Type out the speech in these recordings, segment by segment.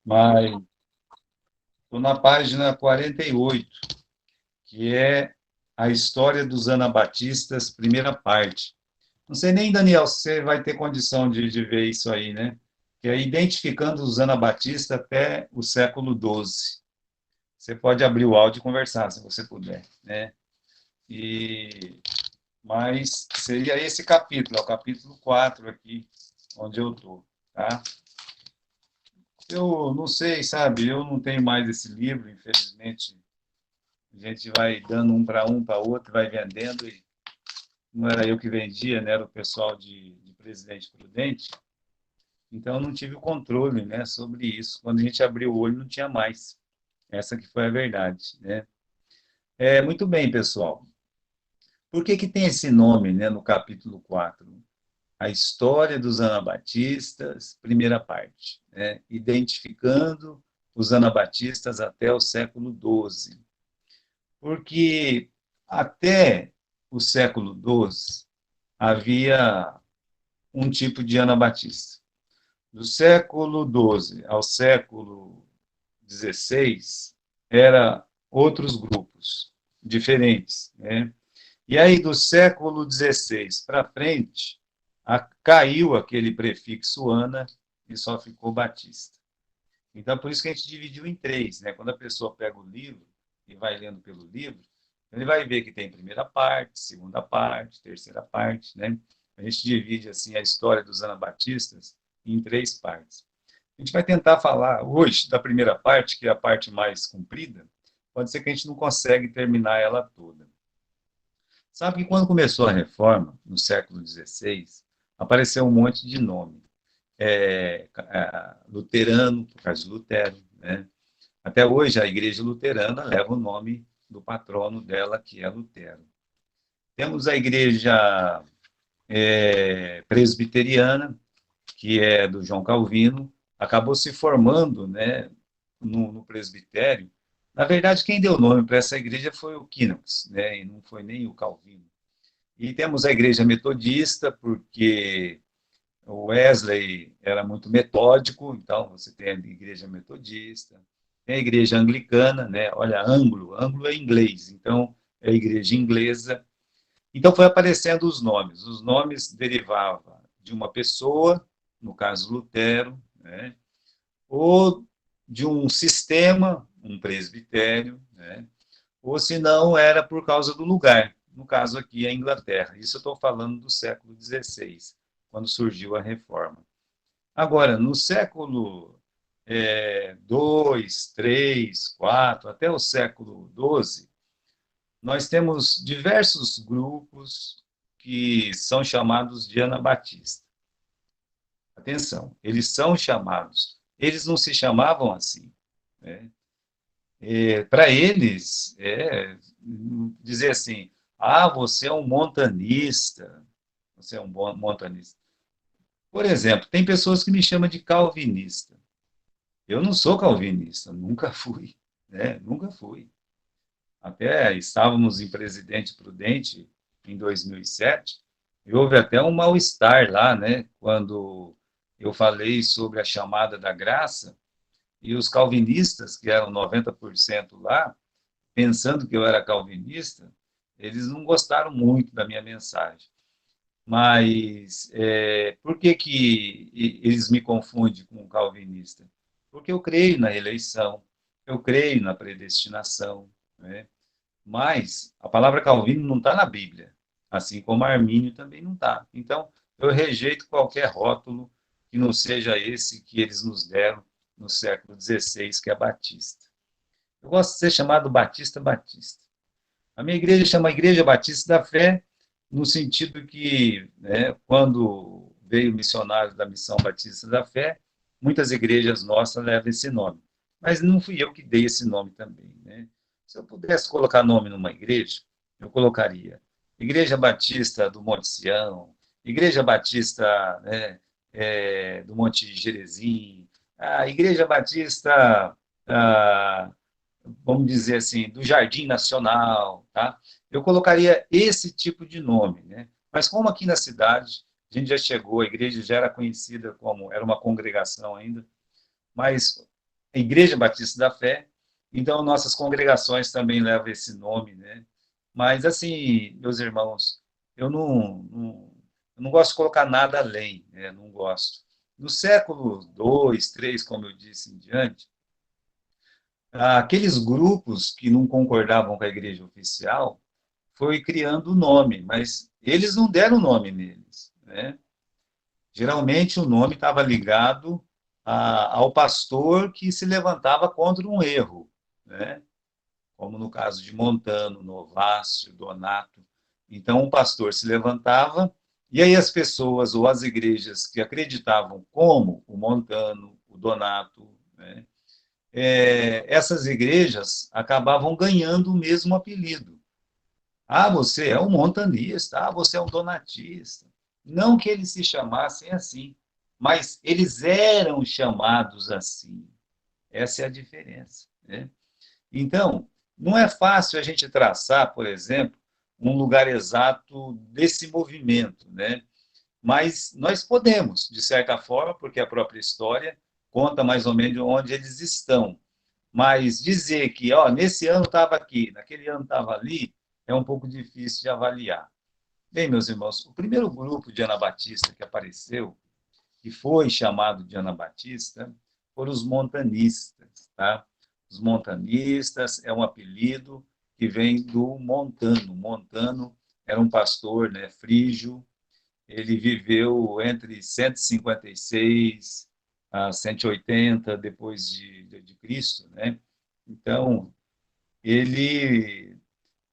mas estou na página 48, que é a história dos anabatistas, primeira parte. Não sei nem, Daniel, se você vai ter condição de ver isso aí, né? Que é identificando os anabatistas até o século XII. Você pode abrir o áudio e conversar, se você puder, né? E, mas seria esse capítulo, é o capítulo 4 aqui, onde eu estou, tá? Eu não sei, sabe, eu não tenho mais esse livro, infelizmente. A gente vai dando um para outro, vai vendendo, e não era eu que vendia, né? Era o pessoal de Presidente Prudente. Então, eu não tive o controle, né, sobre isso. Quando a gente abriu o olho, não tinha mais. Essa que foi a verdade, né? Muito bem, pessoal. Por que que tem esse nome, né, no capítulo 4? A história dos anabatistas, primeira parte, né? Identificando os anabatistas até o século XII. Porque até o século XII havia um tipo de anabatista. Do século XII ao século XVI, era outros grupos diferentes, né? E aí, do século XVI para frente, caiu aquele prefixo ana e só ficou Batista. Então, por isso que a gente dividiu em três, né? Quando a pessoa pega o livro e vai lendo pelo livro, ele vai ver que tem primeira parte, segunda parte, terceira parte, né? A gente divide, assim, a história dos anabatistas em três partes. A gente vai tentar falar hoje da primeira parte, que é a parte mais comprida. Pode ser que a gente não consiga terminar ela toda. Sabe que quando começou a reforma, no século XVI, apareceu um monte de nome. Luterano, por causa de Lutero, né? Até hoje, a igreja luterana leva o nome do patrono dela, que é Lutero. Temos a igreja presbiteriana, que é do João Calvino, acabou se formando, né, no presbitério. Na verdade, quem deu nome para essa igreja foi o Knox, né, e não foi nem o Calvino. E temos a igreja metodista, porque o Wesley era muito metódico, então você tem a igreja metodista, tem a igreja anglicana, né? Olha, Anglo é inglês, então é a igreja inglesa. Então foi aparecendo os nomes derivavam de uma pessoa, no caso Lutero, né? Ou de um sistema, um presbitério, né? Ou se não era por causa do lugar, no caso aqui a Inglaterra. Isso eu estou falando do século XVI, quando surgiu a reforma. Agora, no século II, III, IV, até o século XII, nós temos diversos grupos que são chamados de anabatistas. Atenção, eles são chamados, eles não se chamavam assim, né? Para eles, dizer assim, você é um montanista, você é um bom montanista. Por exemplo, tem pessoas que me chamam de calvinista. Eu não sou calvinista, nunca fui, né? Nunca fui. Até estávamos em Presidente Prudente em 2007, e houve até um mal-estar lá, né? Quando eu falei sobre a chamada da graça, e os calvinistas, que eram 90% lá, pensando que eu era calvinista, eles não gostaram muito da minha mensagem. Mas por que que eles me confundem com um calvinista? Porque eu creio na eleição, eu creio na predestinação, né? Mas a palavra Calvino não está na Bíblia, assim como Armínio também não está. Então, eu rejeito qualquer rótulo que não seja esse que eles nos deram no século XVI, que é Batista. Eu gosto de ser chamado Batista Batista. A minha igreja chama Igreja Batista da Fé, no sentido que, né, quando veio missionário da Missão Batista da Fé, muitas igrejas nossas levam esse nome. Mas não fui eu que dei esse nome também, né? Se eu pudesse colocar nome numa igreja, eu colocaria Igreja Batista do Monte Sião, Igreja Batista, né, do Monte Gerezim, a Igreja Batista, ah, vamos dizer assim, do Jardim Nacional, tá? Eu colocaria esse tipo de nome, né? Mas como aqui na cidade a gente já chegou, a igreja já era conhecida como, era uma congregação ainda, mas a Igreja Batista da Fé, então nossas congregações também levam esse nome, né? Mas, assim, meus irmãos, eu não gosto de colocar nada além, né? Não gosto. No século II, III, como eu disse em diante, aqueles grupos que não concordavam com a igreja oficial foi criando o nome, mas eles não deram nome neles, né? Geralmente o nome estava ligado ao pastor que se levantava contra um erro, né? Como no caso de Montano, Novácio, Donato. Então, um pastor se levantava, e aí as pessoas ou as igrejas que acreditavam, como o Montano, o Donato, né, essas igrejas acabavam ganhando o mesmo apelido. Ah, você é um montanista, ah, você é um donatista. Não que eles se chamassem assim, mas eles eram chamados assim. Essa é a diferença, né? Então, não é fácil a gente traçar, por exemplo, um lugar exato desse movimento, né? Mas nós podemos, de certa forma, porque a própria história conta mais ou menos onde eles estão. Mas dizer que, ó, nesse ano estava aqui, naquele ano estava ali, é um pouco difícil de avaliar. Bem, meus irmãos, o primeiro grupo de Anabatista que apareceu, que foi chamado de Anabatista, foram os montanistas, tá? Os montanistas é um apelido que vem do Montano. Montano era um pastor, né, frígio. Ele viveu entre 156 a 180 depois de Cristo, né? Então, ele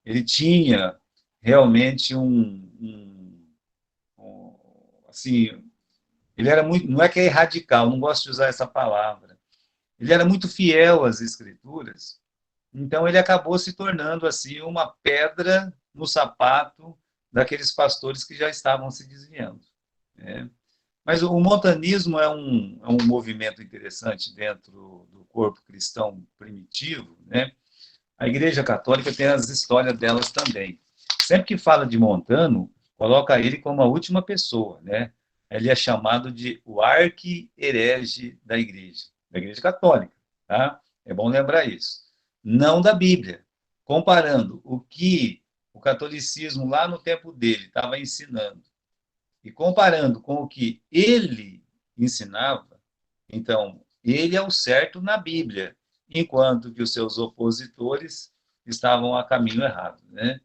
ele tinha realmente assim, ele era muito, não é que é radical, não gosto de usar essa palavra. Ele era muito fiel às escrituras, então ele acabou se tornando assim uma pedra no sapato daqueles pastores que já estavam se desviando, né? Mas o montanismo é um movimento interessante dentro do corpo cristão primitivo, né? A Igreja Católica tem as histórias delas também. Sempre que fala de Montano, coloca ele como a última pessoa, né? Ele é chamado de o arqui-herege da Igreja Católica, tá? É bom lembrar isso. Não da Bíblia. Comparando o que o catolicismo lá no tempo dele estava ensinando e comparando com o que ele ensinava, então, ele é o certo na Bíblia, enquanto que os seus opositores estavam a caminho errado, né?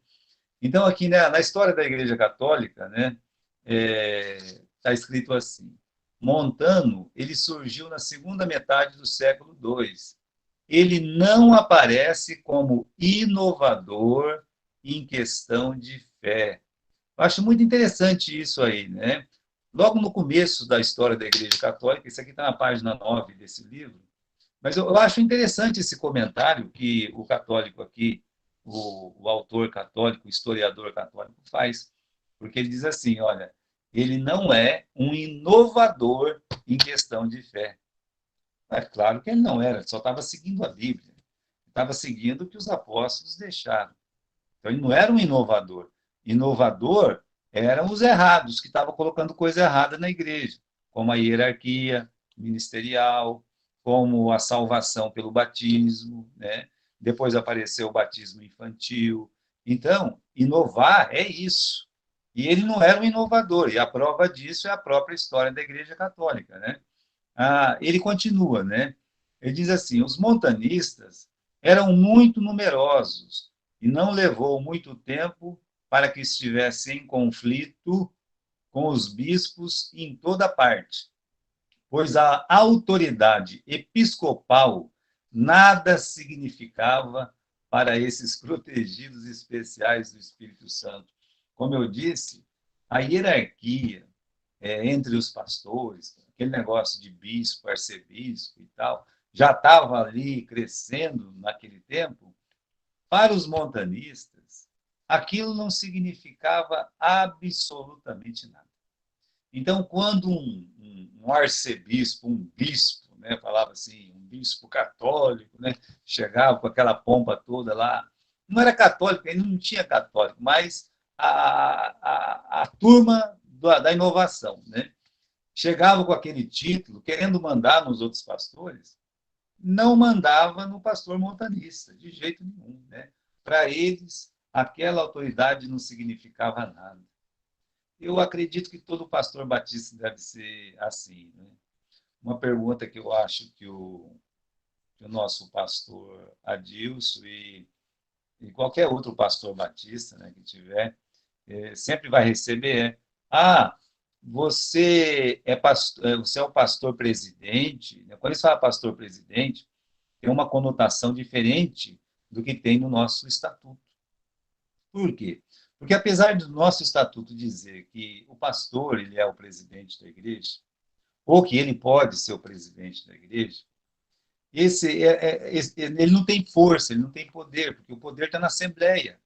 Então, aqui, né, na história da Igreja Católica, né, está escrito assim: Montano, ele surgiu na segunda metade do século II. Ele não aparece como inovador em questão de fé. Eu acho muito interessante isso aí, né? Logo no começo da história da Igreja Católica, isso aqui está na página 9 desse livro, mas eu acho interessante esse comentário que o católico aqui, o autor católico, o historiador católico faz, porque ele diz assim, olha, ele não é um inovador em questão de fé. É claro que ele não era, só estava seguindo a Bíblia, estava seguindo o que os apóstolos deixaram. Então, ele não era um inovador. Inovador eram os errados, que estavam colocando coisa errada na igreja, como a hierarquia ministerial, como a salvação pelo batismo, né? Depois apareceu o batismo infantil. Então, inovar é isso. E ele não era um inovador, e a prova disso é a própria história da Igreja Católica, né? Ele continua, né? Ele diz assim: os montanistas eram muito numerosos e não levou muito tempo para que estivessem em conflito com os bispos em toda parte, pois a autoridade episcopal nada significava para esses protegidos especiais do Espírito Santo. Como eu disse, a hierarquia entre os pastores, aquele negócio de bispo, arcebispo e tal, já estava ali crescendo naquele tempo. Para os montanistas, aquilo não significava absolutamente nada. Então, quando um arcebispo, um bispo, né, falava assim, um bispo católico, né, chegava com aquela pompa toda lá, não era católico, ele não tinha católico, mas a turma da inovação, né? chegava com aquele título, querendo mandar nos outros pastores, não mandava no pastor montanista, de jeito nenhum, né? Para eles, aquela autoridade não significava nada. Eu acredito que todo pastor batista deve ser assim, né? Uma pergunta que eu acho que o nosso pastor Adilson e qualquer outro pastor batista, né, que tiver, sempre vai receber você é o pastor presidente, né? Quando eles falam pastor presidente, tem uma conotação diferente do que tem no nosso estatuto. Por quê? Porque apesar do nosso estatuto dizer que o pastor ele é o presidente da igreja, ou que ele pode ser o presidente da igreja, ele não tem força, ele não tem poder, porque o poder está na Assembleia.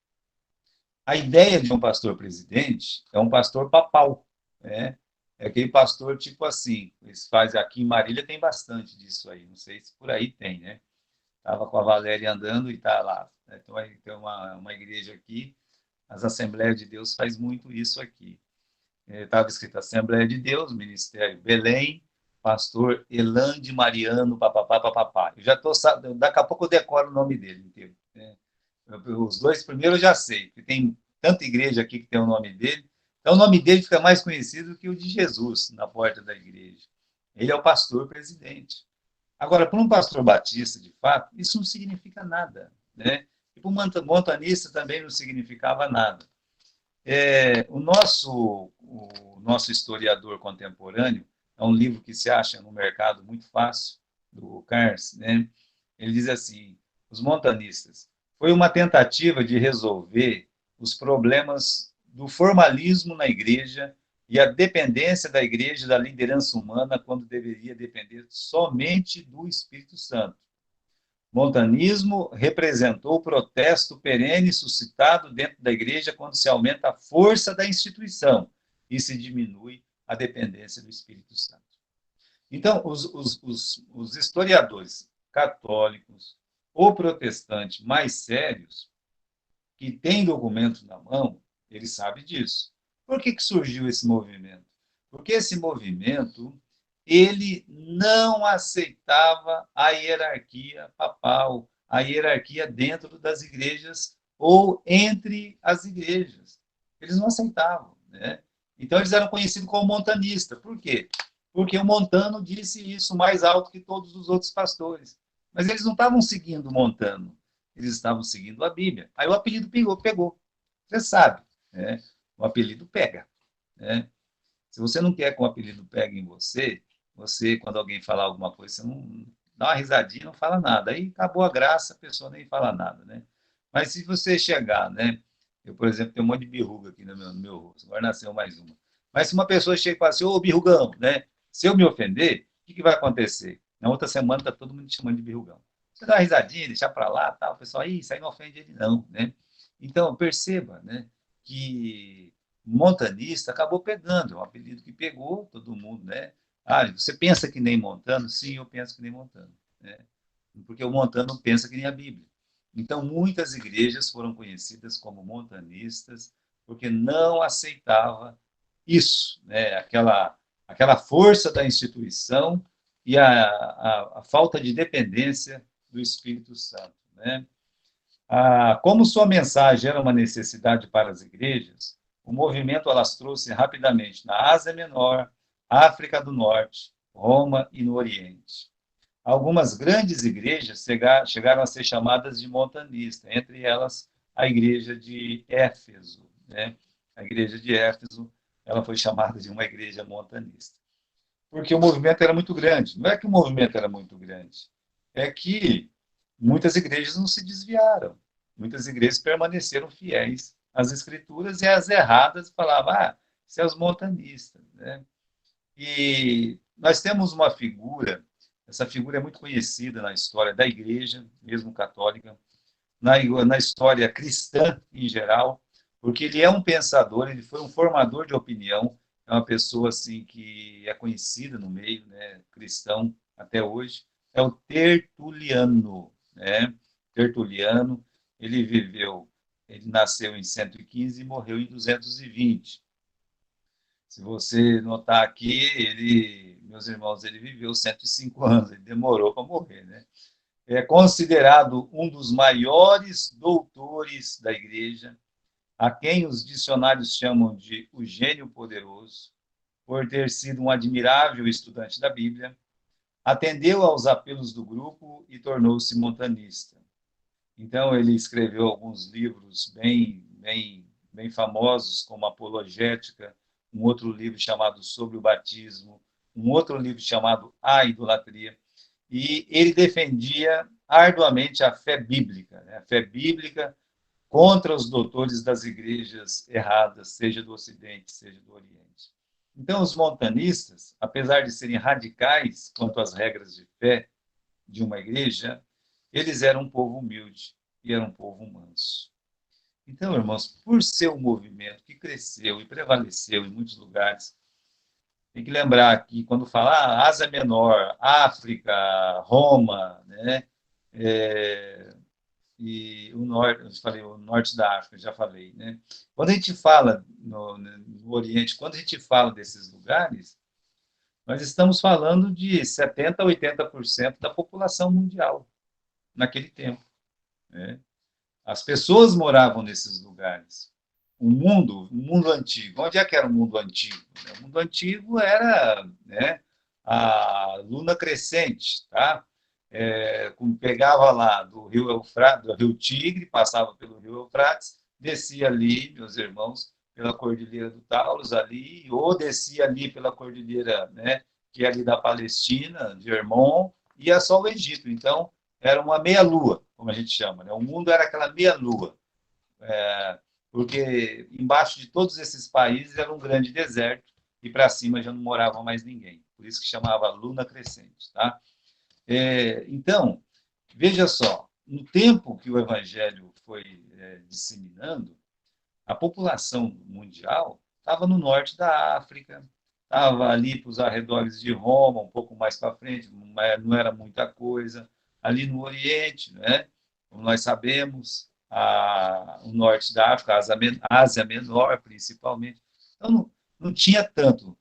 A ideia de um pastor presidente é um pastor papal, né? É aquele pastor tipo assim, eles fazem aqui em Marília tem bastante disso aí, não sei se por aí tem, né? Estava com a Valéria andando e está lá. Né? Então, tem uma igreja aqui, as Assembleias de Deus faz muito isso aqui. Estava escrito Assembleia de Deus, Ministério Belém, pastor Elande Mariano, papapá, papapá. Eu já estou, daqui a pouco eu decoro o nome dele inteiro. Né? Os dois primeiros eu já sei, porque tem tanta igreja aqui que tem o nome dele. Então o nome dele fica mais conhecido que o de Jesus na porta da igreja. Ele é o pastor presidente. Agora, para um pastor batista, de fato, isso não significa nada. Né? E para um montanista também não significava nada. O nosso historiador contemporâneo, é um livro que se acha no mercado muito fácil, do Carnes, né? Ele diz assim, os montanistas, foi uma tentativa de resolver os problemas do formalismo na igreja e a dependência da igreja da liderança humana quando deveria depender somente do Espírito Santo. Montanismo representou o protesto perene suscitado dentro da igreja quando se aumenta a força da instituição e se diminui a dependência do Espírito Santo. Então, os historiadores católicos ou protestantes mais sérios, que têm documentos na mão, eles sabem disso. Por que surgiu esse movimento? Porque esse movimento ele não aceitava a hierarquia papal, a hierarquia dentro das igrejas ou entre as igrejas. Eles não aceitavam. Né? Então, eles eram conhecidos como montanistas. Por quê? Porque o Montano disse isso mais alto que todos os outros pastores. Mas eles não estavam seguindo Montano, eles estavam seguindo a Bíblia. Aí o apelido pegou. Você sabe, né? O apelido pega. Né? Se você não quer que o apelido pegue em você, quando alguém falar alguma coisa, você não dá uma risadinha, não fala nada. Aí acabou a graça, a pessoa nem fala nada, né? Mas se você chegar, né? Eu, por exemplo, tenho um monte de birruga aqui no meu rosto, agora nasceu mais uma. Mas se uma pessoa chega e fala assim, ô birrugão, né? Se eu me ofender, o que vai acontecer? Na outra semana está todo mundo te chamando de birrugão. Você dá uma risadinha, deixar para lá, tal, o pessoal, isso aí não ofende ele não, né? Então, perceba, né? Que montanista acabou pegando, é um apelido que pegou todo mundo, né? Você pensa que nem Montano? Sim, eu penso que nem Montano, né? Porque o Montano pensa que nem a Bíblia. Então, muitas igrejas foram conhecidas como montanistas porque não aceitava isso, né? Aquela força da instituição e a falta de dependência do Espírito Santo, né? Como sua mensagem era uma necessidade para as igrejas, o movimento alastrou-se rapidamente na Ásia Menor, África do Norte, Roma e no Oriente. Algumas grandes igrejas chegaram a ser chamadas de montanistas, entre elas a igreja de Éfeso. Né? A igreja de Éfeso ela foi chamada de uma igreja montanista. Porque o movimento era muito grande. Não é que o movimento era muito grande, é que muitas igrejas não se desviaram. Muitas igrejas permaneceram fiéis às escrituras e as erradas falavam, isso é os montanistas. Né? E nós temos uma figura, essa figura é muito conhecida na história da igreja, mesmo católica, na história cristã em geral, porque ele é um pensador, ele foi um formador de opinião, é uma pessoa assim que é conhecida no meio, né, cristão até hoje, é o Tertuliano, né? Tertuliano, ele nasceu em 115 e morreu em 220. Se você notar aqui, meus irmãos, ele viveu 105 anos, ele demorou para morrer, né? É considerado um dos maiores doutores da igreja, a quem os dicionários chamam de o gênio poderoso, por ter sido um admirável estudante da Bíblia, atendeu aos apelos do grupo e tornou-se montanista. Então, ele escreveu alguns livros bem famosos, como Apologética, um outro livro chamado Sobre o Batismo, um outro livro chamado A Idolatria, e ele defendia arduamente a fé bíblica, né? A fé bíblica contra os doutores das igrejas erradas, seja do Ocidente, seja do Oriente. Então, os montanistas, apesar de serem radicais quanto às regras de fé de uma igreja, eles eram um povo humilde e eram um povo manso. Então, irmãos, por ser um movimento que cresceu e prevaleceu em muitos lugares, tem que lembrar que quando fala Ásia Menor, África, Roma, né? E o norte, eu falei, o norte da África, já falei, né? Quando a gente fala no Oriente, quando a gente fala desses lugares, nós estamos falando de 70% a 80% da população mundial naquele tempo, né? As pessoas moravam nesses lugares. O mundo antigo, onde é que era o mundo antigo? O mundo antigo era, né, a Luna Crescente, tá? Como pegava lá do rio Eufrates, do rio Tigre, passava pelo rio Eufrates, descia ali, meus irmãos, pela Cordilheira do Taurus ali, ou descia ali pela Cordilheira, né, que é ali da Palestina, de Hermon, ia só o Egito. Então, era uma meia-lua, como a gente chama, né? O mundo era aquela meia-lua, porque embaixo de todos esses países era um grande deserto e para cima já não morava mais ninguém. Por isso que chamava Luna Crescente, tá? Então, veja só, no tempo que o evangelho foi disseminando, a população mundial estava no norte da África, estava ali para os arredores de Roma, um pouco mais para frente, não era muita coisa. Ali no Oriente, né? Como nós sabemos, o norte da África, a Ásia Menor, principalmente. Então, não tinha tanto.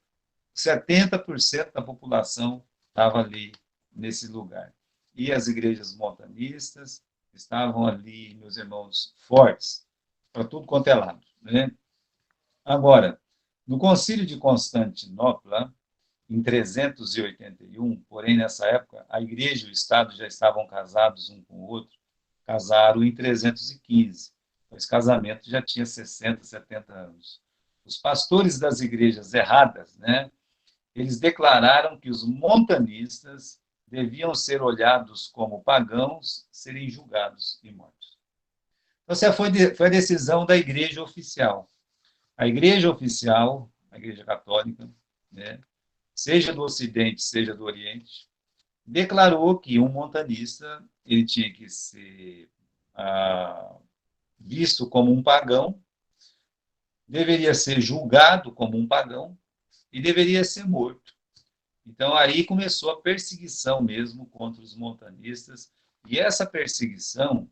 70% da população estava ali nesse lugar. E as igrejas montanistas estavam ali, meus irmãos, fortes, para tudo quanto é lado, né? Agora, no Concílio de Constantinopla, em 381, porém, nessa época, a igreja e o Estado já estavam casados um com o outro, casaram em 315. Esse casamento já tinha 60, 70 anos. Os pastores das igrejas erradas, né, eles declararam que os montanistas deviam ser olhados como pagãos, serem julgados e mortos. Então, essa foi a decisão da igreja oficial. A igreja oficial, a igreja católica, né, seja do Ocidente, seja do Oriente, declarou que um montanista ele tinha que ser visto como um pagão, deveria ser julgado como um pagão e deveria ser morto. Então, aí começou a perseguição mesmo contra os montanistas, e essa perseguição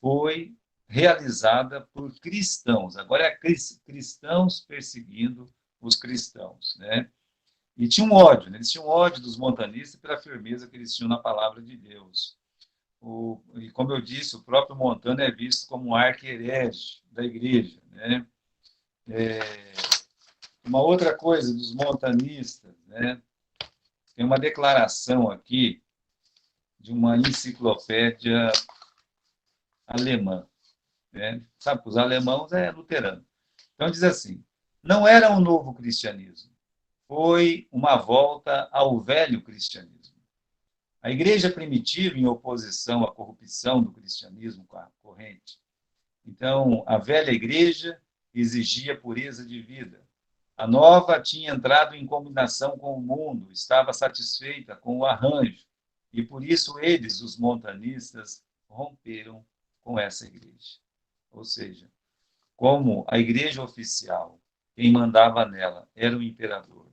foi realizada por cristãos. Agora é cristãos perseguindo os cristãos, né? E tinha um ódio, né? Eles tinham ódio dos montanistas pela firmeza que eles tinham na palavra de Deus. E como eu disse, o próprio Montano é visto como um arquiherege da igreja, né? Uma outra coisa dos montanistas, né? Tem uma declaração aqui de uma enciclopédia alemã, né? Sabe, os alemãos é luterano. Então diz assim: não era um novo cristianismo, foi uma volta ao velho cristianismo. A igreja primitiva, em oposição à corrupção do cristianismo corrente. Então, a velha igreja exigia pureza de vida. A nova tinha entrado em combinação com o mundo, estava satisfeita com o arranjo, e por isso eles, os montanistas, romperam com essa igreja. Ou seja, como a igreja oficial, quem mandava nela era o imperador,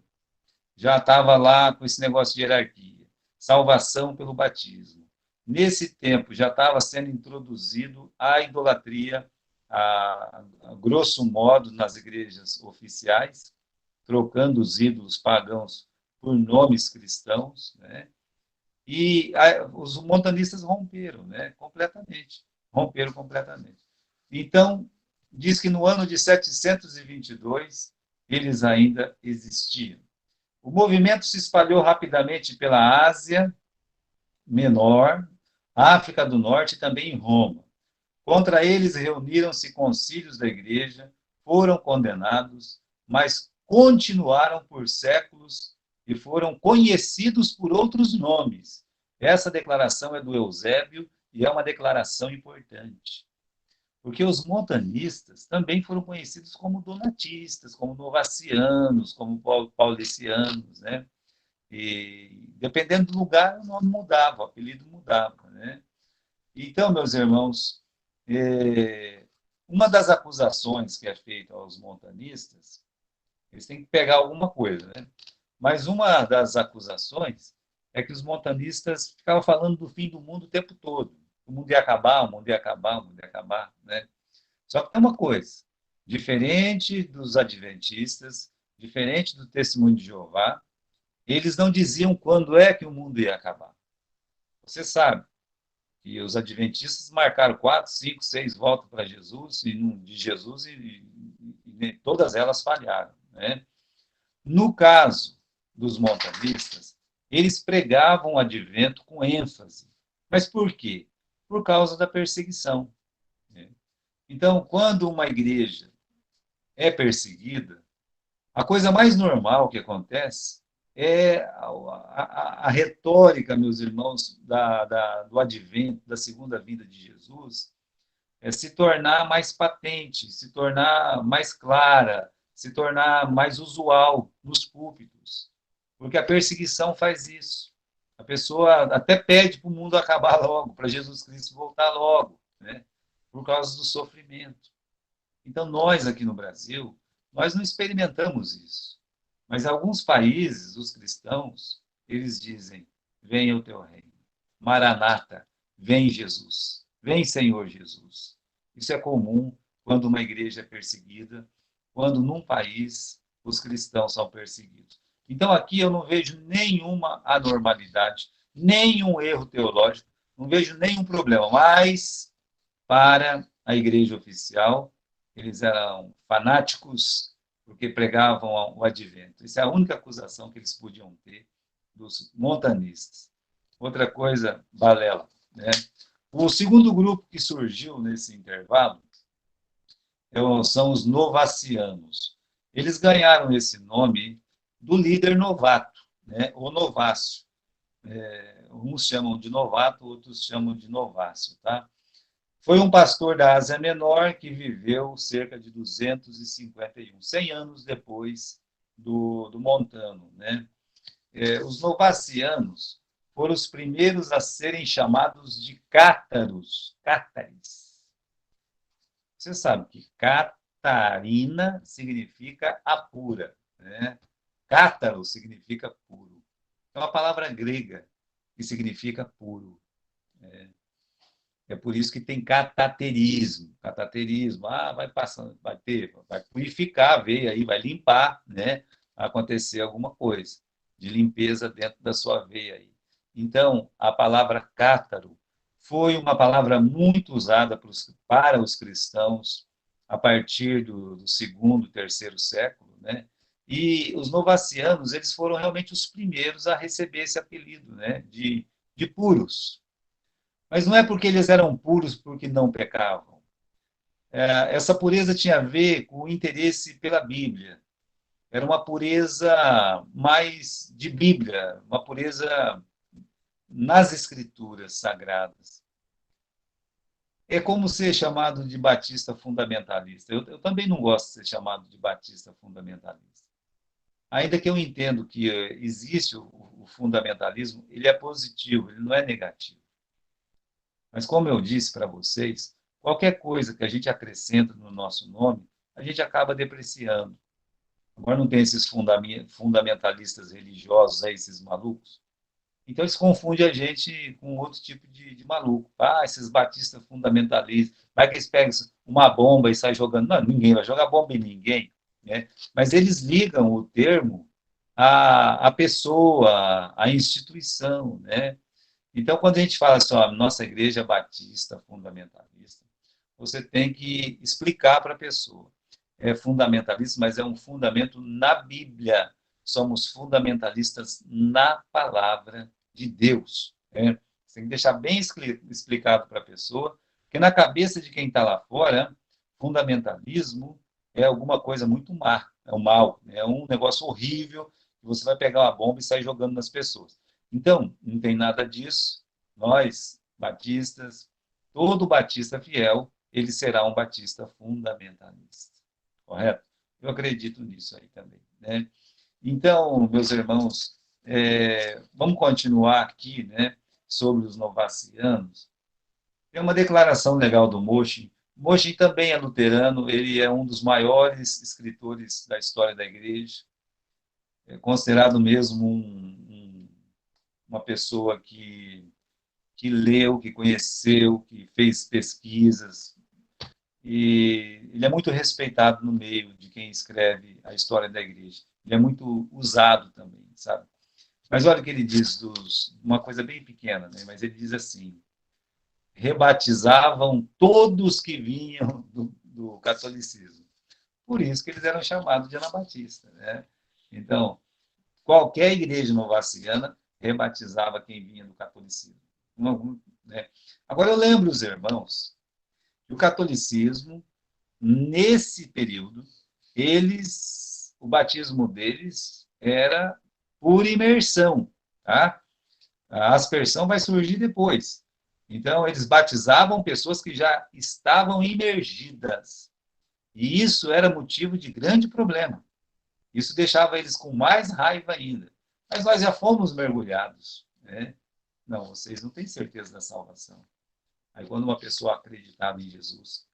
já estava lá com esse negócio de hierarquia, salvação pelo batismo. Nesse tempo já estava sendo introduzido a idolatria, a grosso modo, nas igrejas oficiais. trocando os ídolos pagãos por nomes cristãos, né? E os montanistas romperam, né? Completamente. Romperam completamente. Então, diz que no ano de 722, eles ainda existiam. O movimento se espalhou rapidamente pela Ásia Menor, África do Norte e também em Roma. Contra eles reuniram-se concílios da igreja, foram condenados, mas continuaram por séculos e foram conhecidos por outros nomes. Essa declaração é do Eusébio e é uma declaração importante, porque os montanistas também foram conhecidos como donatistas, como novacianos, como paulicianos, né? E dependendo do lugar, o nome mudava, o apelido mudava, né? Então, meus irmãos, uma das acusações que é feita aos montanistas, eles têm que pegar alguma coisa, né? Mas uma das acusações é que os montanistas ficavam falando do fim do mundo o tempo todo. O mundo ia acabar, o mundo ia acabar, o mundo ia acabar, né? Só que tem uma coisa, diferente dos adventistas, diferente do testemunho de Jeová, eles não diziam quando é que o mundo ia acabar. Você sabe, e os adventistas marcaram 4, 5, 6 voltas para Jesus, de Jesus, e todas elas falharam, né? No caso dos montanistas, eles pregavam o advento com ênfase. Mas por quê? Por causa da perseguição, né? Então, quando uma igreja é perseguida, a coisa mais normal que acontece é a retórica, meus irmãos, do advento, da segunda vinda de Jesus, é se tornar mais patente, se tornar mais clara, se tornar mais usual nos púlpitos. Porque a perseguição faz isso. A pessoa até pede para o mundo acabar logo, para Jesus Cristo voltar logo, né? Por causa do sofrimento. Então, nós aqui no Brasil, nós não experimentamos isso. Mas em alguns países, os cristãos, eles dizem, venha o teu reino. Maranata, vem Jesus. Vem, Senhor Jesus. Isso é comum quando uma igreja é perseguida, quando num país os cristãos são perseguidos. Então, aqui eu não vejo nenhuma anormalidade, nenhum erro teológico, não vejo nenhum problema. Mas, para a igreja oficial, eles eram fanáticos porque pregavam o advento. Essa é a única acusação que eles podiam ter dos montanistas. Outra coisa, balela, né? O segundo grupo que surgiu nesse intervalo são os novacianos. Eles ganharam esse nome do líder novato, né? O novácio. Uns chamam de novato, outros chamam de novácio, tá? Foi um pastor da Ásia Menor que viveu cerca de 251, 100 anos depois do Montano, né? Os novacianos foram os primeiros a serem chamados de cátaros, cátares. Você sabe que Catarina significa apura, né? Cátaro significa puro. É uma palavra grega que significa puro. É por isso que tem cataterismo. Cataterismo, vai passando, vai purificar a veia aí, vai limpar, né? Vai acontecer alguma coisa de limpeza dentro da sua veia aí. Então, a palavra cátaro foi uma palavra muito usada para os cristãos a partir do segundo, terceiro século, né? E os novacianos, eles foram realmente os primeiros a receber esse apelido, né? De puros. Mas não é porque eles eram puros porque não pecavam. Essa pureza tinha a ver com o interesse pela Bíblia. Era uma pureza mais de Bíblia, uma pureza nas escrituras sagradas. É como ser chamado de batista fundamentalista. Eu também não gosto de ser chamado de batista fundamentalista. Ainda que eu entendo que existe o fundamentalismo, ele é positivo, ele não é negativo. Mas, como eu disse para vocês, qualquer coisa que a gente acrescenta no nosso nome, a gente acaba depreciando. Agora não tem esses fundamentalistas religiosos, esses malucos. Então, eles confundem a gente com outro tipo de maluco. Esses batistas fundamentalistas. Vai que eles pegam uma bomba e saem jogando. Não, ninguém vai jogar bomba em ninguém. né? Mas eles ligam o termo à pessoa, à instituição, né? Então, quando a gente fala assim, ó, nossa igreja batista fundamentalista, você tem que explicar para a pessoa. É fundamentalista, mas é um fundamento na Bíblia. Somos fundamentalistas na palavra de Deus, né? Você tem que deixar bem explicado para a pessoa, porque na cabeça de quem está lá fora, fundamentalismo é alguma coisa muito má, é um mal, é um negócio horrível, que você vai pegar uma bomba e sair jogando nas pessoas. Então, não tem nada disso. Nós, batistas, todo batista fiel, ele será um batista fundamentalista. Correto? Eu acredito nisso aí também, né? Então, meus irmãos, vamos continuar aqui, né, sobre os novacianos. Tem uma declaração legal do Moshe. Moshe também é luterano, ele é um dos maiores escritores da história da igreja, é considerado mesmo uma pessoa que leu, que conheceu, que fez pesquisas, e ele é muito respeitado no meio de quem escreve a história da igreja. Ele é muito usado também, sabe? Mas olha o que ele diz, uma coisa bem pequena, né? Mas ele diz assim, rebatizavam todos que vinham do catolicismo. Por isso que eles eram chamados de anabatistas, né? Então, qualquer igreja novaciana rebatizava quem vinha do catolicismo. Né? Agora, eu lembro os irmãos que o catolicismo, nesse período, o batismo deles era por imersão, tá? A aspersão vai surgir depois. Então, eles batizavam pessoas que já estavam imergidas. E isso era motivo de grande problema. Isso deixava eles com mais raiva ainda. Mas nós já fomos mergulhados, né? Não, vocês não têm certeza da salvação. Aí, quando uma pessoa acreditava em Jesus,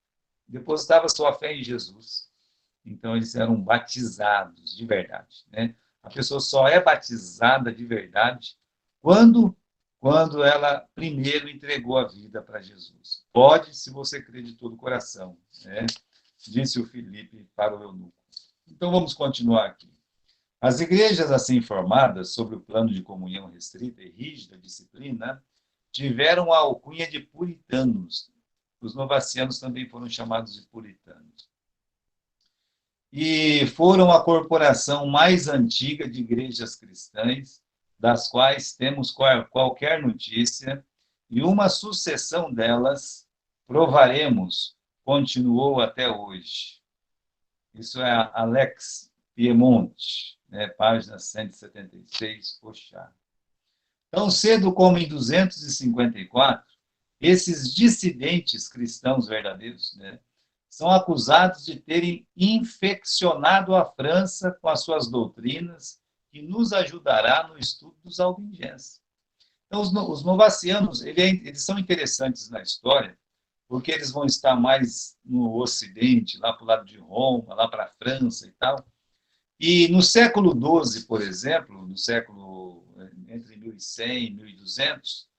depositava sua fé em Jesus, então eles eram batizados de verdade, né? A pessoa só é batizada de verdade quando quando ela primeiro entregou a vida para Jesus. Pode, se você crê de todo o coração, né? Disse o Filipe para o eunuco. Então vamos continuar aqui. As igrejas assim formadas, sobre o plano de comunhão restrita e rígida disciplina, tiveram a alcunha de puritanos. Os novacianos também foram chamados de puritanos. E foram a corporação mais antiga de igrejas cristãs, das quais temos qualquer notícia, e uma sucessão delas, provaremos, continuou até hoje. Isso é Alex Piemonte, né, página 176, Oxá. Tão cedo como em 254, esses dissidentes cristãos verdadeiros, né, são acusados de terem infeccionado a França com as suas doutrinas, que nos ajudará no estudo dos albigenses. Então, os novacianos, eles são interessantes na história, porque eles vão estar mais no Ocidente, lá para o lado de Roma, lá para a França e tal. E no século XII, por exemplo, no século entre 1100 e 1200,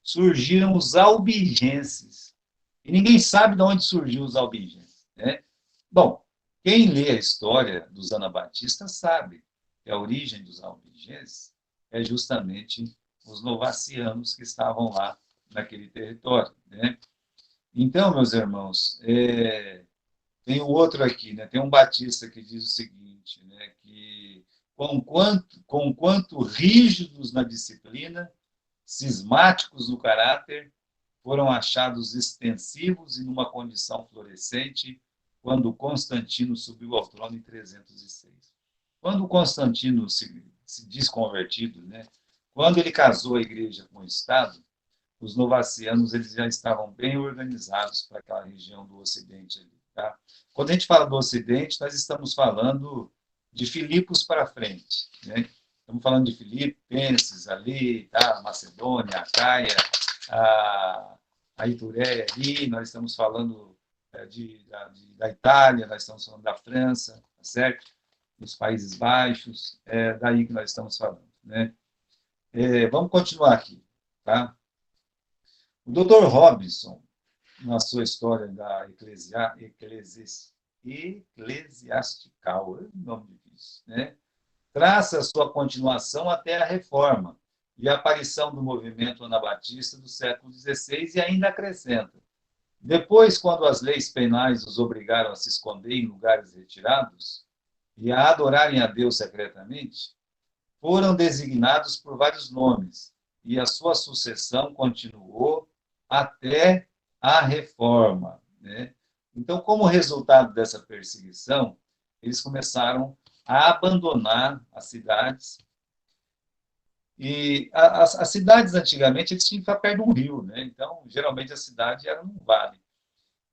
surgiram os albigenses. E ninguém sabe de onde surgiu os albigenses, né? Bom, quem lê a história dos anabatistas sabe que a origem dos albigenses é justamente os novacianos que estavam lá naquele território, né? Então, meus irmãos, tem um outro aqui, né? Tem um batista que diz o seguinte, né? Que conquanto rígidos na disciplina, cismáticos no caráter, foram achados extensivos e numa condição florescente quando Constantino subiu ao trono em 306. Quando Constantino se diz convertido, né? Quando ele casou a igreja com o Estado, os novacianos eles já estavam bem organizados para aquela região do Ocidente ali, tá? Quando a gente fala do Ocidente, nós estamos falando de Filipos para frente, né? Estamos falando de Filipenses ali, tá? Macedônia, Acaia, a Itureia ali, nós estamos falando da Itália, nós estamos falando da França, tá certo? Dos Países Baixos, é daí que nós estamos falando, né? Vamos continuar aqui, tá? O Dr. Robinson, na sua história da Eclesiastes, eclesiastical, é um nome difícil, né? Traça a sua continuação até a Reforma e a aparição do movimento anabatista do século XVI, e ainda acrescenta: depois, quando as leis penais os obrigaram a se esconder em lugares retirados e a adorarem a Deus secretamente, foram designados por vários nomes, e a sua sucessão continuou até a Reforma, né? Então, como resultado dessa perseguição, eles começaram a abandonar as cidades. E as cidades, antigamente, eles tinham que ficar perto de um rio, né? Então, geralmente, a cidade era num vale.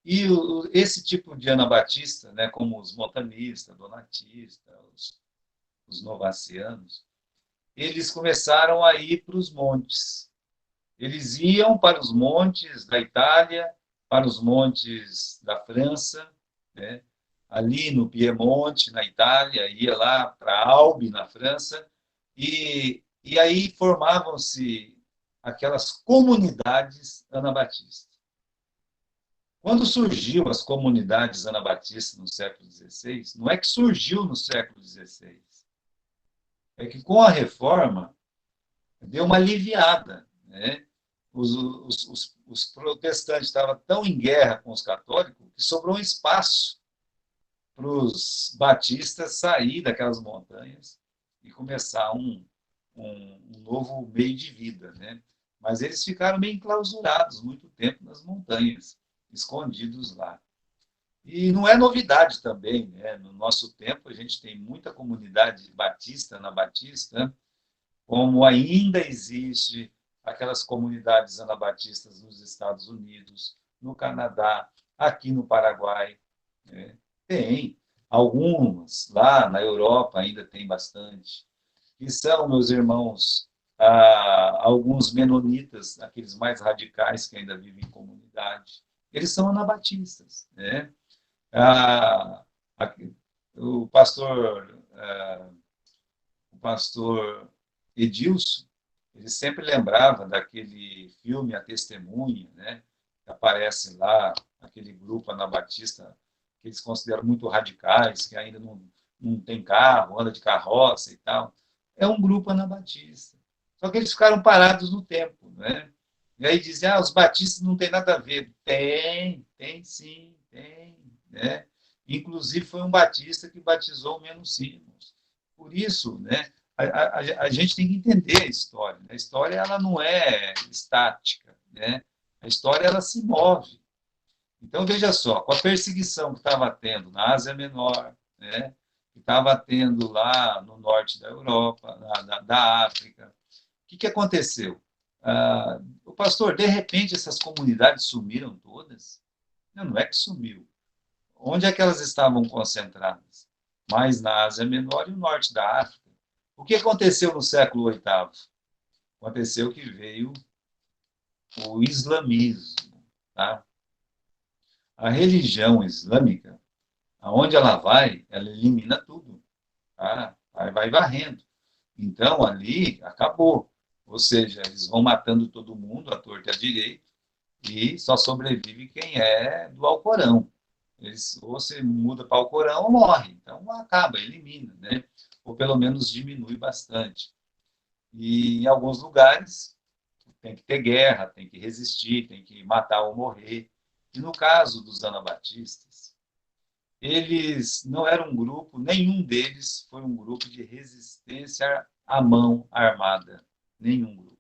E esse tipo de anabatista, né, como os montanistas, donatistas, os novacianos, eles começaram a ir para os montes. Eles iam para os montes da Itália, para os montes da França, né? Ali no Piemonte, na Itália, ia lá para Albi, na França, e aí formavam-se aquelas comunidades anabatistas. Quando surgiu as comunidades anabatistas no século XVI, não é que surgiu no século XVI, é que com a reforma deu uma aliviada, né? Os protestantes estavam tão em guerra com os católicos que sobrou um espaço para os batistas sair daquelas montanhas e começar um novo meio de vida, né? Mas eles ficaram meio enclausurados muito tempo nas montanhas, escondidos lá. E não é novidade também, né? No nosso tempo, a gente tem muita comunidade batista, anabatista, como ainda existe aquelas comunidades anabatistas nos Estados Unidos, no Canadá, aqui no Paraguai, né? Tem. Algumas lá na Europa ainda tem bastante. E são, meus irmãos, alguns menonitas, aqueles mais radicais que ainda vivem em comunidade. Eles são anabatistas, né? Ah, o pastor, o pastor Edilson, ele sempre lembrava daquele filme A Testemunha, né? Que aparece lá, aquele grupo anabatista que eles consideram muito radicais, que ainda não tem carro, anda de carroça e tal. É um grupo anabatista. Só que eles ficaram parados no tempo, né? E aí dizem, os batistas não tem nada a ver. Tem sim, tem, né? Inclusive foi um batista que batizou o Menos Simons. Por isso, né, a gente tem que entender a história. A história ela não é estática, né? A história ela se move. Então, veja só, com a perseguição que estava tendo na Ásia Menor, né, que estava tendo lá no norte da Europa, da África, o que aconteceu? O pastor, de repente, essas comunidades sumiram todas? Não é que sumiu. Onde é que elas estavam concentradas? Mais na Ásia Menor e no norte da África. O que aconteceu no século VIII? Aconteceu que veio o islamismo. Tá? A religião islâmica, aonde ela vai, ela elimina tudo. Tá? Vai varrendo. Então, ali, acabou. Ou seja, eles vão matando todo mundo, à torta e à direita, e só sobrevive quem é do Alcorão. Ou você muda para o Alcorão ou morre. Então, acaba, elimina, né? Ou pelo menos diminui bastante. E em alguns lugares tem que ter guerra, tem que resistir, tem que matar ou morrer. E no caso dos anabatistas, eles não eram um grupo, nenhum deles foi um grupo de resistência à mão armada. Nenhum grupo.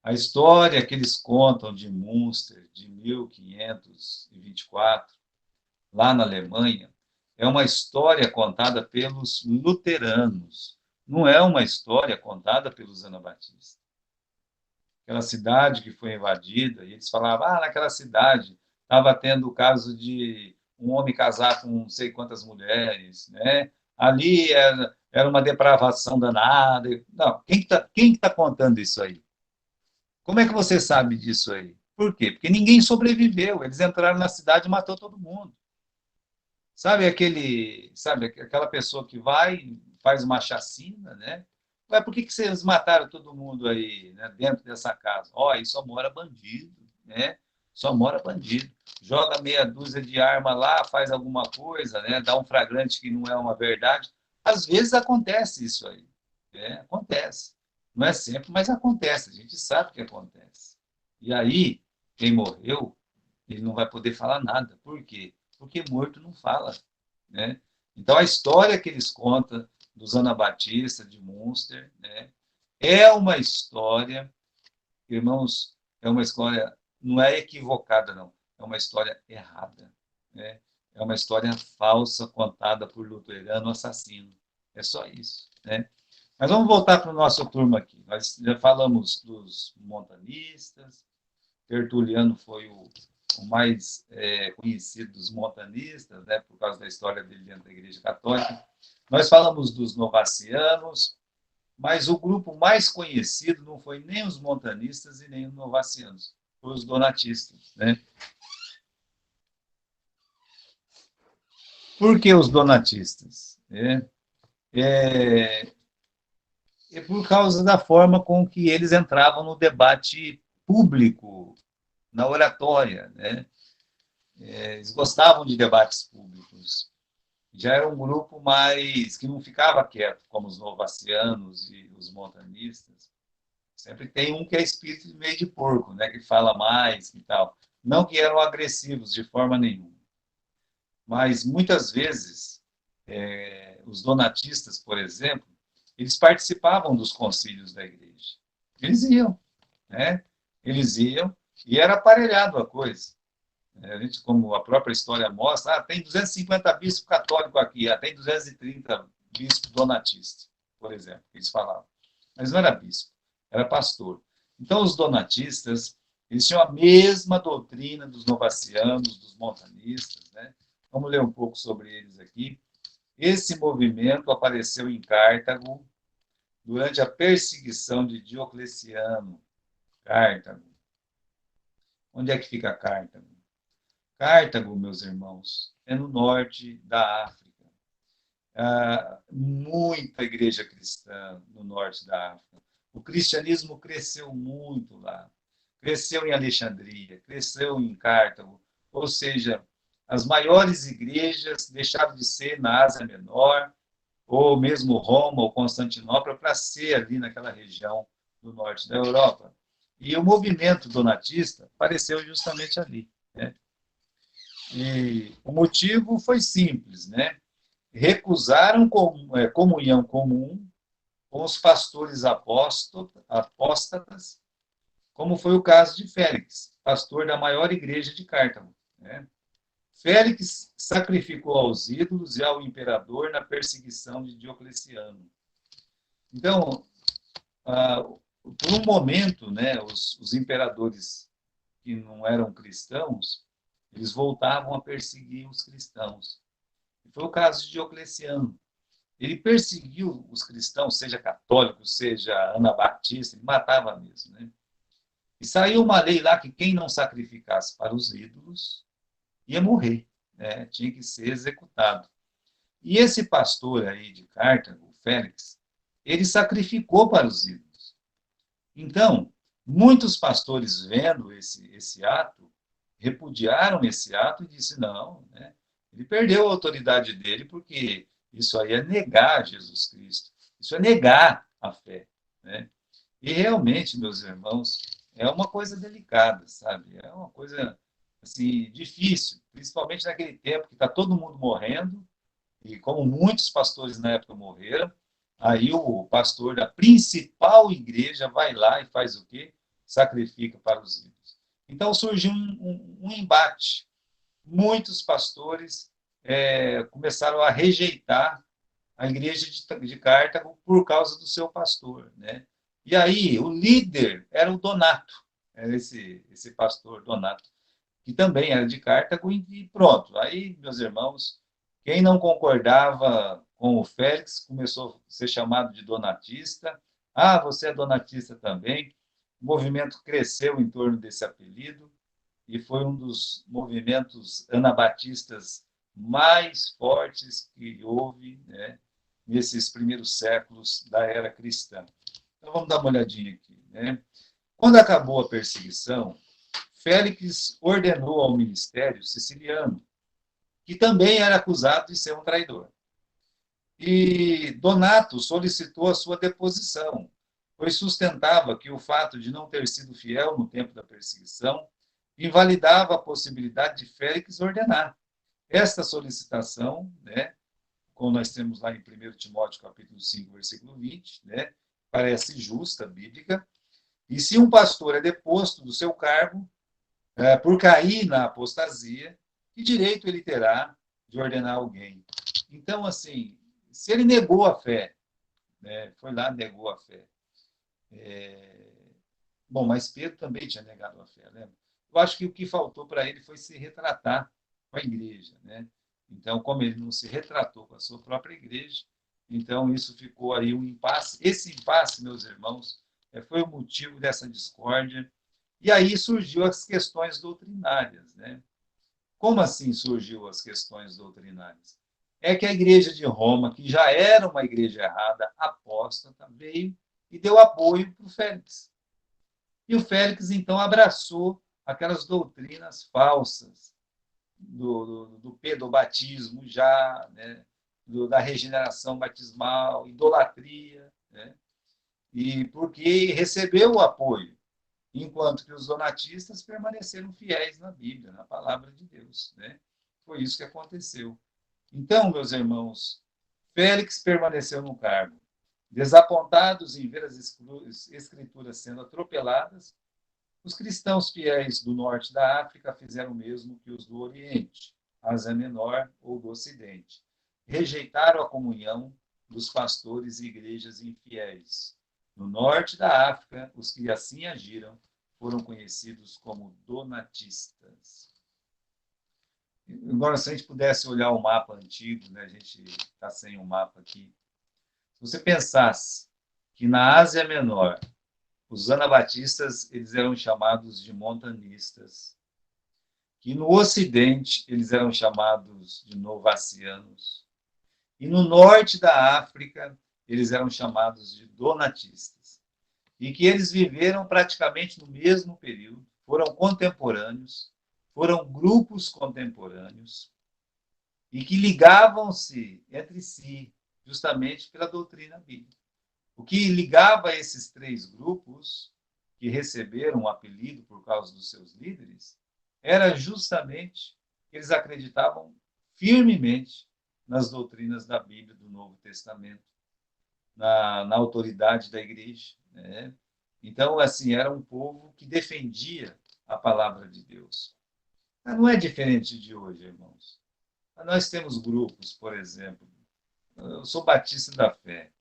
A história que eles contam de Münster, de 1524, lá na Alemanha, é uma história contada pelos luteranos, não é uma história contada pelos anabatistas. Aquela cidade que foi invadida, e eles falavam, naquela cidade estava tendo o caso de um homem casar com não sei quantas mulheres, né? Ali era uma depravação danada. Não, quem que tá contando isso aí? Como é que você sabe disso aí? Por quê? Porque ninguém sobreviveu. Eles entraram na cidade e matou todo mundo. Sabe aquela pessoa que vai, faz uma chacina, né? Mas por que vocês mataram todo mundo aí, né, dentro dessa casa? Aí só mora bandido, né? só mora bandido. Joga meia dúzia de arma lá, faz alguma coisa, né? Dá um flagrante que não é uma verdade. Às vezes acontece isso aí. Acontece. Não é sempre, mas acontece. A gente sabe que acontece. E aí, quem morreu, ele não vai poder falar nada. Por quê? Porque morto não fala. Né? Então, a história que eles contam dos Anabatistas, de Munster, né? É uma história, irmãos, é uma história, não é equivocada, não. É uma história errada. Né? É uma história falsa contada por luterano assassino. É só isso. Né? Mas vamos voltar para o nosso turma aqui. Nós já falamos dos montanistas, Tertuliano foi o mais conhecido dos montanistas, né, por causa da história dele dentro da Igreja Católica. Nós falamos dos novacianos, mas o grupo mais conhecido não foi nem os montanistas e nem os novacianos, foi os donatistas. Né? Por que os donatistas? É, é por causa da forma com que eles entravam no debate público, na oratória. Né? Eles gostavam de debates públicos. Já era um grupo mais que não ficava quieto, como os novacianos e os montanistas. Sempre tem um que é espírito meio de porco, né, que fala mais e tal. Não que eram agressivos de forma nenhuma, mas muitas vezes os donatistas, por exemplo, eles participavam dos concílios da igreja. Eles iam, né? Eles iam e era aparelhado a coisa. A gente, como a própria história mostra, tem 250 bispos católicos aqui, tem 230 bispos donatistas, por exemplo, eles falavam. Mas não era bispo, era pastor. Então, os donatistas, eles tinham a mesma doutrina dos novacianos, dos montanistas. Né? Vamos ler um pouco sobre eles aqui. Esse movimento apareceu em Cartago durante a perseguição de Diocleciano. Cartago. Onde é que fica Cartago? Cartago, meus irmãos, é no norte da África. Muita igreja cristã no norte da África. O cristianismo cresceu muito lá. Cresceu em Alexandria, cresceu em Cartago. Ou seja, as maiores igrejas deixaram de ser na Ásia Menor, ou mesmo Roma ou Constantinopla, para ser ali naquela região do norte da Europa. E o movimento donatista apareceu justamente ali. Né? E o motivo foi simples, né? Recusaram comunhão comum com os pastores apóstatas, como foi o caso de Félix, pastor da maior igreja de Cartago. Né? Félix sacrificou aos ídolos e ao imperador na perseguição de Diocleciano. Então, por um momento, né, os imperadores que não eram cristãos, eles voltavam a perseguir os cristãos. Foi o caso de Diocleciano. Ele perseguiu os cristãos, seja católicos, seja anabatista, ele matava mesmo. Né? E saiu uma lei lá que quem não sacrificasse para os ídolos ia morrer, né? Tinha que ser executado. E esse pastor aí de Cartago, Félix, ele sacrificou para os ídolos. Então, muitos pastores vendo esse ato, repudiaram esse ato e disse não, né? Ele perdeu a autoridade dele porque isso aí é negar Jesus Cristo, isso é negar a fé, né? E realmente, meus irmãos, é uma coisa delicada, sabe? É uma coisa assim difícil, principalmente naquele tempo que está todo mundo morrendo e como muitos pastores na época morreram, aí o pastor da principal igreja vai lá e faz o quê? Sacrifica para os ídolos. Então surgiu um embate. Muitos pastores começaram a rejeitar a igreja de Cartago por causa do seu pastor. Né? E aí o líder era o Donato, era esse pastor Donato, que também era de Cartago, e pronto. Aí, meus irmãos, quem não concordava com o Félix começou a ser chamado de donatista. Ah, você é donatista também. O movimento cresceu em torno desse apelido e foi um dos movimentos anabatistas mais fortes que houve, né, nesses primeiros séculos da era cristã. Então, vamos dar uma olhadinha aqui. Né? Quando acabou a perseguição, Félix ordenou ao ministério siciliano, que também era acusado de ser um traidor. E Donato solicitou a sua deposição, pois sustentava que o fato de não ter sido fiel no tempo da perseguição invalidava a possibilidade de Félix ordenar. Esta solicitação, né, como nós temos lá em 1 Timóteo capítulo 5, versículo 20, né, parece justa, bíblica, e se um pastor é deposto do seu cargo por cair na apostasia, que direito ele terá de ordenar alguém? Então, assim, se ele negou a fé, né, foi lá e negou a fé. Bom, mas Pedro também tinha negado a fé, lembra? Eu acho que o que faltou para ele foi se retratar com a igreja, né? Então, como ele não se retratou com a sua própria igreja, então isso ficou aí um impasse. Esse impasse, meus irmãos, foi o motivo dessa discórdia. E aí surgiu as questões doutrinárias, né? Como assim surgiu as questões doutrinárias? É que a igreja de Roma, que já era uma igreja errada, apóstata, veio e deu apoio para o Félix. E o Félix, então, abraçou aquelas doutrinas falsas do pedobatismo já, né? Da regeneração batismal, idolatria, né? E porque recebeu o apoio, enquanto que os donatistas permaneceram fiéis na Bíblia, na palavra de Deus, né? Foi isso que aconteceu. Então, meus irmãos, Félix permaneceu no cargo. Desapontados em ver as escrituras sendo atropeladas, os cristãos fiéis do norte da África fizeram o mesmo que os do Oriente, Ásia Menor ou do Ocidente. Rejeitaram a comunhão dos pastores e igrejas infiéis. No norte da África, os que assim agiram foram conhecidos como donatistas. Agora, se a gente pudesse olhar o mapa antigo, né, a gente está sem um mapa aqui. Se você pensasse que na Ásia Menor, os anabatistas eles eram chamados de montanistas, que no Ocidente eles eram chamados de novacianos, e no norte da África eles eram chamados de donatistas, e que eles viveram praticamente no mesmo período, foram contemporâneos, foram grupos contemporâneos, e que ligavam-se entre si justamente pela doutrina bíblica. O que ligava esses três grupos, que receberam um apelido por causa dos seus líderes, era justamente que eles acreditavam firmemente nas doutrinas da Bíblia, do Novo Testamento, na autoridade da igreja, né? Então, assim, era um povo que defendia a palavra de Deus. Mas não é diferente de hoje, irmãos. Nós temos grupos, por exemplo, eu sou batista da fé,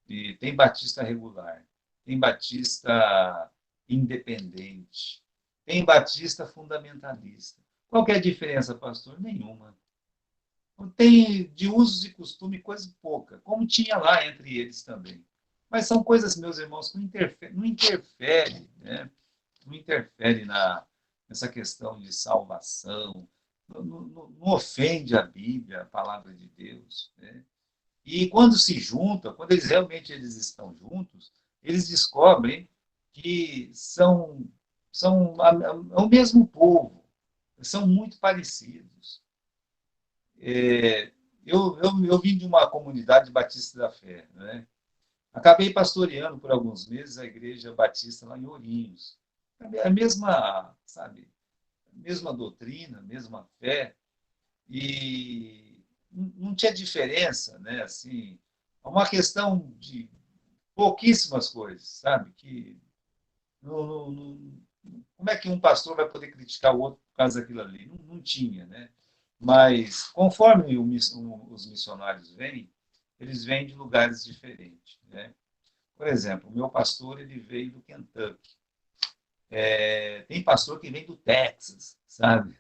e tem batista regular, tem batista independente, tem batista fundamentalista. Qual que é a diferença, pastor? Nenhuma. Tem de usos e costume coisa pouca, como tinha lá entre eles também. Mas são coisas, meus irmãos, que não interfere, né? Não interfere nessa questão de salvação, não ofende a Bíblia, a palavra de Deus, né? E quando se juntam, quando eles realmente eles estão juntos, eles descobrem que são o mesmo povo, são muito parecidos. Eu vim de uma comunidade batista da fé, né? Acabei pastoreando por alguns meses a igreja batista lá em Ourinhos. A mesma, sabe, a mesma doutrina, a mesma fé, e não tinha diferença, né? Assim, é uma questão de pouquíssimas coisas, sabe? Que como é que um pastor vai poder criticar o outro por causa daquilo ali? Não tinha, né? Mas conforme os missionários vêm, eles vêm de lugares diferentes, né? Por exemplo, o meu pastor ele veio do Kentucky. Tem pastor que vem do Texas, sabe?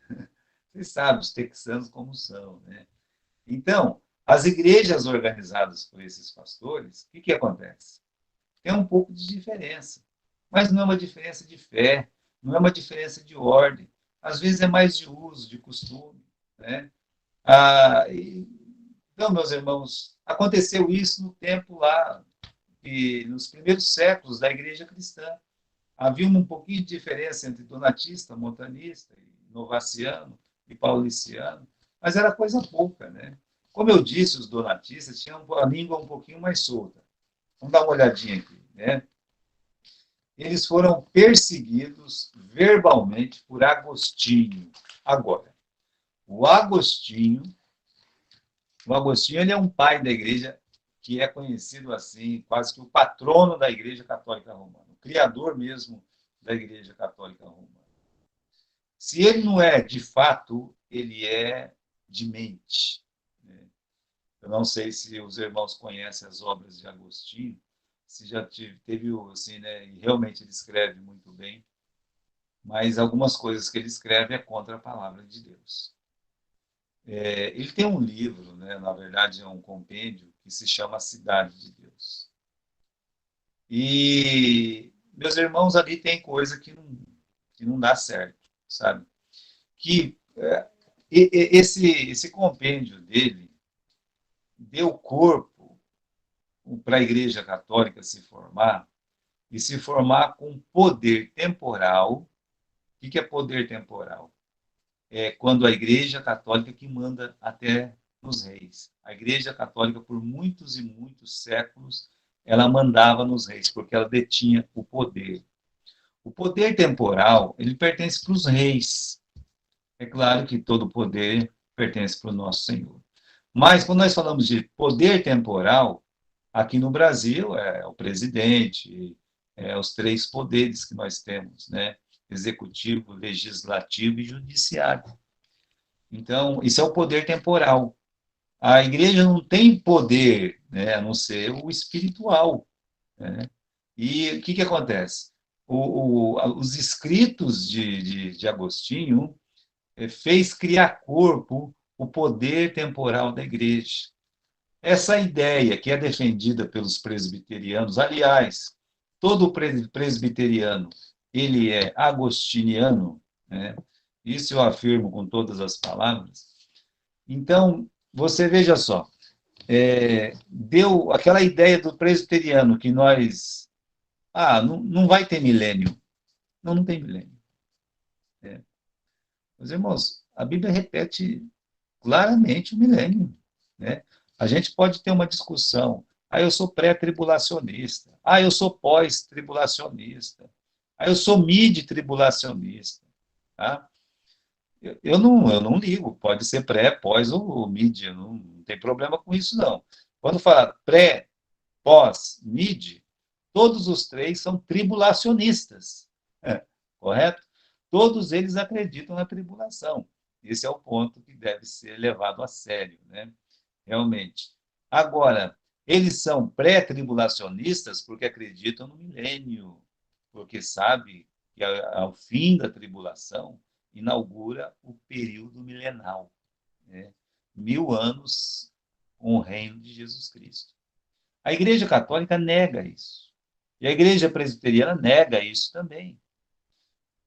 Vocês sabem os texanos como são, né? Então, as igrejas organizadas por esses pastores, o que acontece? Tem um pouco de diferença, mas não é uma diferença de fé, não é uma diferença de ordem. Às vezes é mais de uso, de costume, né? Então, meus irmãos, aconteceu isso no tempo lá, nos primeiros séculos da igreja cristã. havia um pouquinho de diferença entre donatista, montanista, novaciano e pauliciano, mas era coisa pouca, né? Como eu disse, os donatistas tinham a língua um pouquinho mais solta. Vamos dar uma olhadinha aqui, né? Eles foram perseguidos verbalmente por Agostinho. Agora, o Agostinho, ele é um pai da igreja que é conhecido assim, quase que o patrono da Igreja Católica Romana, o criador mesmo da Igreja Católica Romana. Se ele não é de fato, ele é de mente. Né? Eu não sei se os irmãos conhecem as obras de Agostinho, se já teve assim, né? E realmente ele escreve muito bem, mas algumas coisas que ele escreve é contra a palavra de Deus. Ele tem um livro, né? Na verdade é um compêndio que se chama A Cidade de Deus. E meus irmãos, ali tem coisa que não dá certo, sabe? Que esse compêndio dele deu corpo para a Igreja Católica se formar, e se formar com poder temporal. O que é poder temporal? É quando a Igreja Católica que manda até nos reis. A Igreja Católica, por muitos e muitos séculos, ela mandava nos reis, porque ela detinha o poder. O poder temporal, ele pertence para os reis. É claro que todo poder pertence para o nosso Senhor. Mas, quando nós falamos de poder temporal, aqui no Brasil é o presidente, é os três poderes que nós temos, né? Executivo, legislativo e judiciário. Então, isso é o poder temporal. A igreja não tem poder, né, a não ser o espiritual. Né? E o que acontece? Os escritos de Agostinho fez criar corpo o poder temporal da igreja. Essa ideia que é defendida pelos presbiterianos, aliás, todo presbiteriano, ele é agostiniano, né? Isso eu afirmo com todas as palavras. Então, você veja só, deu aquela ideia do presbiteriano que nós, não vai ter milênio. Não, não tem milênio. Meus irmãos, a Bíblia repete claramente o milênio, né? A gente pode ter uma discussão. Eu sou pré-tribulacionista. Eu sou pós-tribulacionista. Eu sou mid-tribulacionista. Tá? Eu não ligo. Pode ser pré, pós ou mid. Não tem problema com isso, não. Quando fala pré, pós, mid, todos os três são tribulacionistas. Correto? Todos eles acreditam na tribulação. Esse é o ponto que deve ser levado a sério, né? Realmente. Agora, eles são pré-tribulacionistas porque acreditam no milênio, porque sabe que ao fim da tribulação inaugura o período milenal, né? 1000 anos com o reino de Jesus Cristo. A Igreja Católica nega isso. E a Igreja Presbiteriana nega isso também.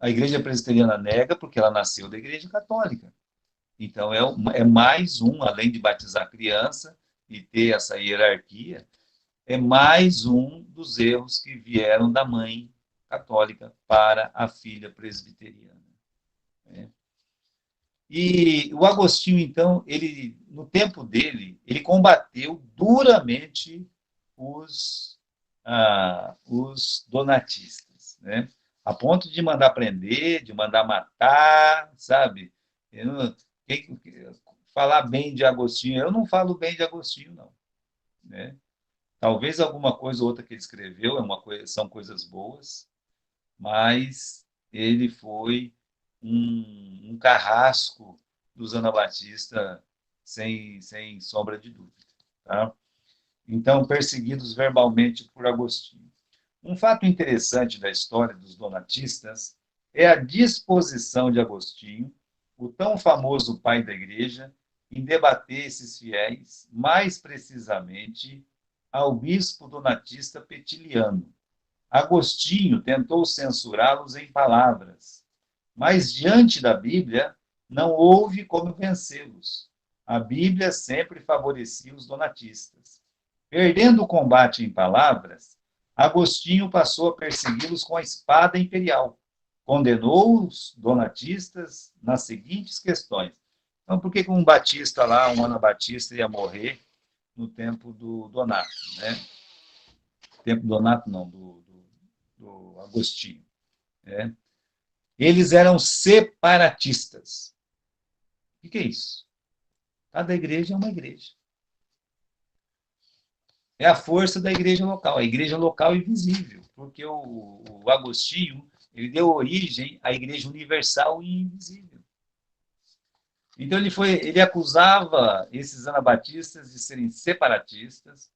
A Igreja Presbiteriana nega porque ela nasceu da Igreja Católica. Então, é mais um, além de batizar a criança e ter essa hierarquia, é mais um dos erros que vieram da mãe católica para a filha presbiteriana. Né? E o Agostinho, então, ele, no tempo dele, ele combateu duramente os donatistas, né? A ponto de mandar prender, de mandar matar, sabe? Quem, falar bem de Agostinho, eu não falo bem de Agostinho, não. Né? Talvez alguma coisa ou outra que ele escreveu são coisas boas, mas ele foi um carrasco dos anabatistas sem sombra de dúvida. Tá? Então, perseguidos verbalmente por Agostinho. Um fato interessante da história dos donatistas é a disposição de Agostinho, o tão famoso pai da igreja, em debater esses fiéis, mais precisamente ao bispo donatista Petiliano. Agostinho tentou censurá-los em palavras, mas diante da Bíblia não houve como vencê-los. A Bíblia sempre favorecia os donatistas. Perdendo o combate em palavras, Agostinho passou a persegui-los com a espada imperial. Condenou os donatistas nas seguintes questões. Então, por que um batista lá, um anabatista, ia morrer no tempo do Donato, né? Tempo do Donato, não, do Agostinho. Né? Eles eram separatistas. O que é isso? Cada igreja é uma igreja. É a força da igreja local. A igreja local é invisível, porque o Agostinho ele deu origem à igreja universal e invisível. Então ele acusava esses anabatistas de serem separatistas,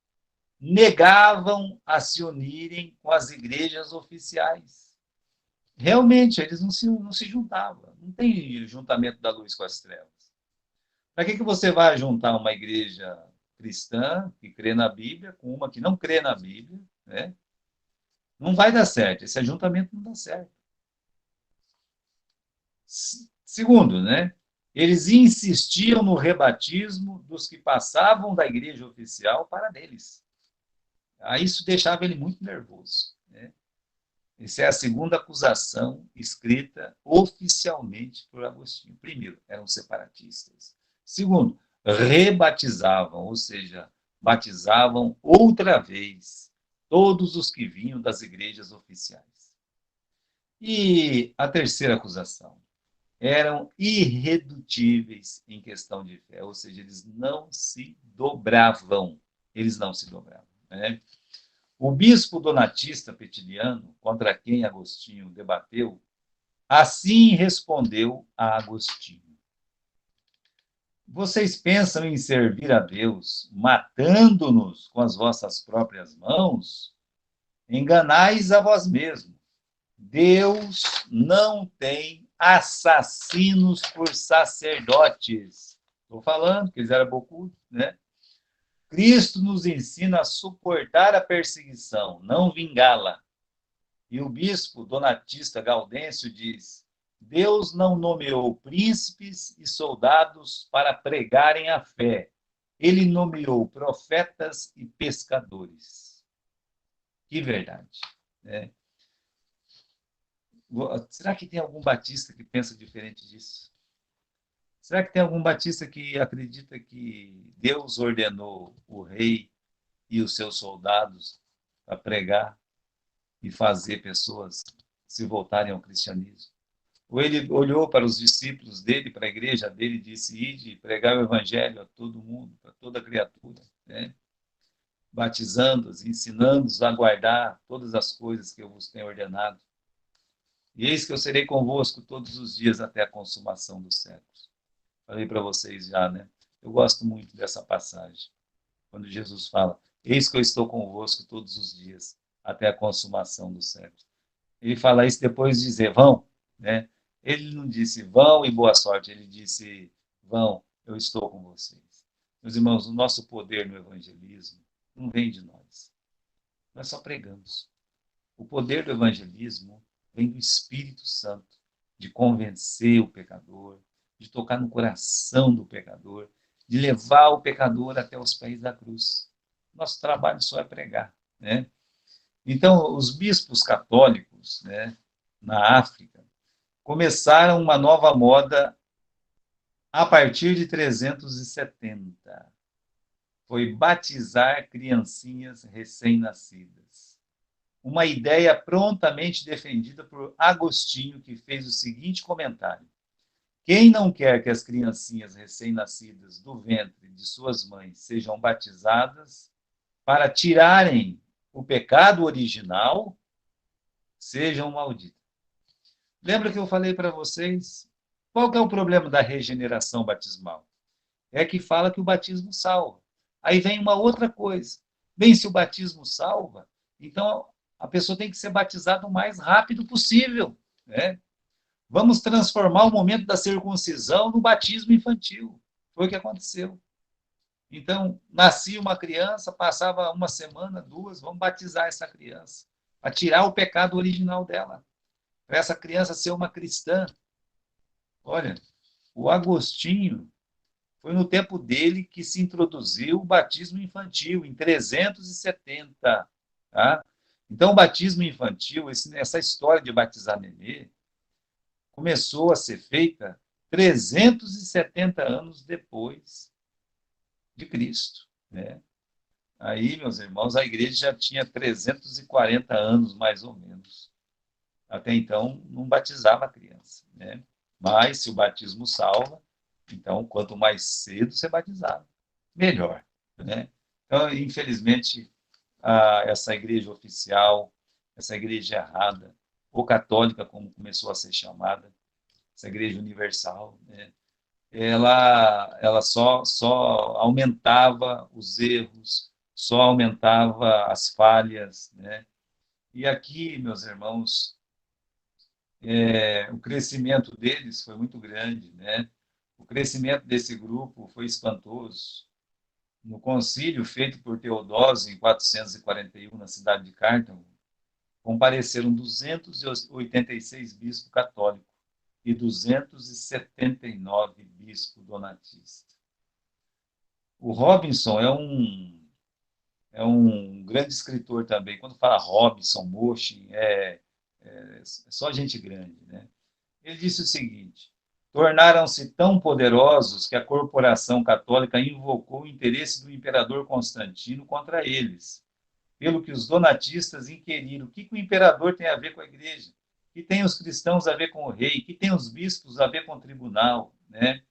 negavam a se unirem com as igrejas oficiais. Realmente, eles não se juntavam. Não tem juntamento da luz com as trevas. Para que você vai juntar uma igreja cristã, que crê na Bíblia, com uma que não crê na Bíblia? Né? Não vai dar certo. Esse ajuntamento não dá certo. Segundo, né? Eles insistiam no rebatismo dos que passavam da igreja oficial para deles. Isso deixava ele muito nervoso. Né? Essa é a segunda acusação escrita oficialmente por Agostinho. Primeiro, eram separatistas. Segundo, rebatizavam, ou seja, batizavam outra vez todos os que vinham das igrejas oficiais. E a terceira acusação, eram irredutíveis em questão de fé, ou seja, eles não se dobravam. Eles não se dobravam. Né? O bispo donatista Petiliano, contra quem Agostinho debateu, assim respondeu a Agostinho: vocês pensam em servir a Deus matando-nos com as vossas próprias mãos? Enganais a vós mesmos. Deus não tem assassinos por sacerdotes. Estou falando que eles eram bocudos, né? Cristo nos ensina a suportar a perseguição, não vingá-la. E o bispo donatista Gaudêncio diz: Deus não nomeou príncipes e soldados para pregarem a fé. Ele nomeou profetas e pescadores. Que verdade. Né? Será que tem algum batista que pensa diferente disso? Será que tem algum batista que acredita que Deus ordenou o rei e os seus soldados a pregar e fazer pessoas se voltarem ao cristianismo? Ou ele olhou para os discípulos dele, para a igreja dele, e disse: ide pregar o evangelho a todo mundo, para toda criatura, né? Batizando-os, ensinando-os a guardar todas as coisas que eu vos tenho ordenado. E eis que eu serei convosco todos os dias até a consumação dos séculos. Falei para vocês já, né? Eu gosto muito dessa passagem, quando Jesus fala: eis que eu estou convosco todos os dias até a consumação dos séculos. Ele fala isso depois de dizer: vão, né? Ele não disse vão e boa sorte, ele disse: vão, eu estou com vocês. Meus irmãos, o nosso poder no evangelismo não vem de nós. Nós só pregamos. O poder do evangelismo vem do Espírito Santo, de convencer o pecador, de tocar no coração do pecador, de levar o pecador até os pés da cruz. Nosso trabalho só é pregar, né? Então, os bispos católicos, né, na África, começaram uma nova moda a partir de 370. Foi batizar criancinhas recém-nascidas. Uma ideia prontamente defendida por Agostinho, que fez o seguinte comentário: quem não quer que as criancinhas recém-nascidas do ventre de suas mães sejam batizadas para tirarem o pecado original, sejam malditas. Lembra que eu falei para vocês? Qual que é o problema da regeneração batismal? É que fala que o batismo salva. Aí vem uma outra coisa. Bem, se o batismo salva, então a pessoa tem que ser batizada o mais rápido possível. Né? Vamos transformar o momento da circuncisão no batismo infantil. Foi o que aconteceu. Então, nascia uma criança, passava uma semana, duas, vamos batizar essa criança, para tirar o pecado original dela, para essa criança ser uma cristã. Olha, o Agostinho, foi no tempo dele que se introduziu o batismo infantil, em 370. Tá? Então, o batismo infantil, essa história de batizar nenê, começou a ser feita 370 anos depois de Cristo, né? Aí, meus irmãos, a igreja já tinha 340 anos, mais ou menos. Até então, não batizava a criança, né? Mas, se o batismo salva, então, quanto mais cedo você batizar, melhor, né? Então, infelizmente, essa igreja oficial, essa igreja errada, ou católica, como começou a ser chamada, essa igreja universal, né? Ela só aumentava os erros, só aumentava as falhas, né? E aqui, meus irmãos, o crescimento deles foi muito grande, né? O crescimento desse grupo foi espantoso. No concílio feito por Teodósio em 441 na cidade de Cartago, compareceram 286 bispos católicos e 279 bispos donatistas. O Robinson é um grande escritor também. Quando fala Robinson, Mochin, é só gente grande, né? Ele disse o seguinte: tornaram-se tão poderosos que a corporação católica invocou o interesse do imperador Constantino contra eles, pelo que os donatistas inquiriram: o que o imperador tem a ver com a igreja? O que tem os cristãos a ver com o rei? O que tem os bispos a ver com o tribunal? Né?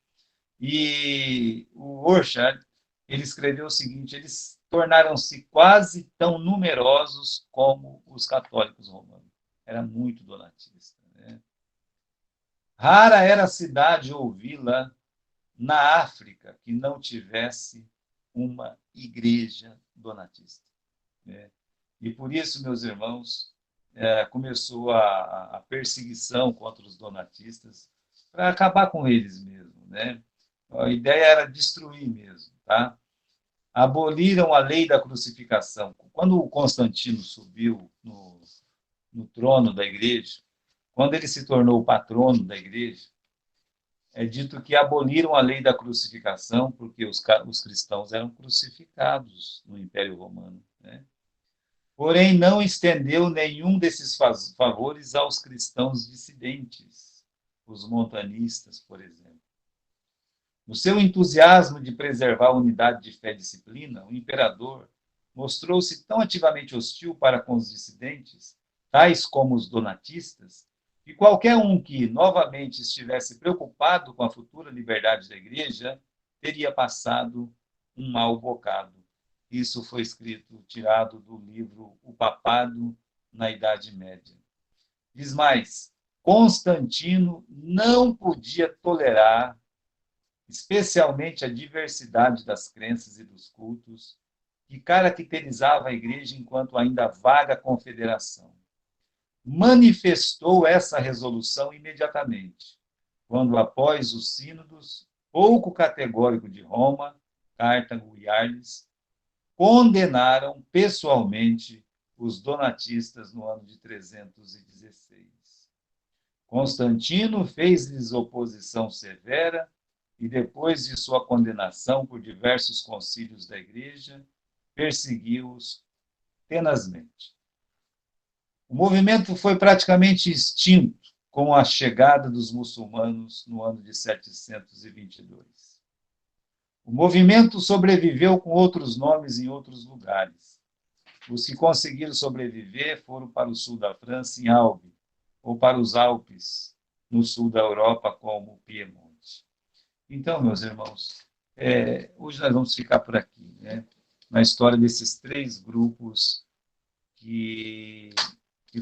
E o Orchard, ele escreveu o seguinte: eles tornaram-se quase tão numerosos como os católicos romanos. Era muito donatista. Né? Rara era a cidade ou vila na África que não tivesse uma igreja donatista. Né? E por isso, meus irmãos, começou a perseguição contra os donatistas para acabar com eles mesmo. Né? A ideia era destruir mesmo. Tá? Aboliram a lei da crucificação. Quando o Constantino subiu no trono da igreja, quando ele se tornou o patrono da igreja, é dito que aboliram a lei da crucificação porque os cristãos eram crucificados no Império Romano. Né? Porém, não estendeu nenhum desses favores aos cristãos dissidentes, os montanistas, por exemplo. No seu entusiasmo de preservar a unidade de fé e disciplina, o imperador mostrou-se tão ativamente hostil para com os dissidentes, tais como os donatistas, que qualquer um que novamente estivesse preocupado com a futura liberdade da igreja teria passado um mau bocado. Isso foi escrito, tirado do livro O Papado na Idade Média. Diz mais: Constantino não podia tolerar, especialmente a diversidade das crenças e dos cultos, que caracterizava a igreja enquanto ainda vaga confederação. Manifestou essa resolução imediatamente, quando, após os sínodos pouco categórico de Roma, Cartago e Arles, condenaram pessoalmente os donatistas no ano de 316. Constantino fez-lhes oposição severa e, depois de sua condenação por diversos concílios da Igreja, perseguiu-os tenazmente. O movimento foi praticamente extinto com a chegada dos muçulmanos no ano de 722. O movimento sobreviveu com outros nomes em outros lugares. Os que conseguiram sobreviver foram para o sul da França, em Albi, ou para os Alpes, no sul da Europa, como o Piemonte. Então, meus irmãos, hoje nós vamos ficar por aqui, né? Na história desses três grupos que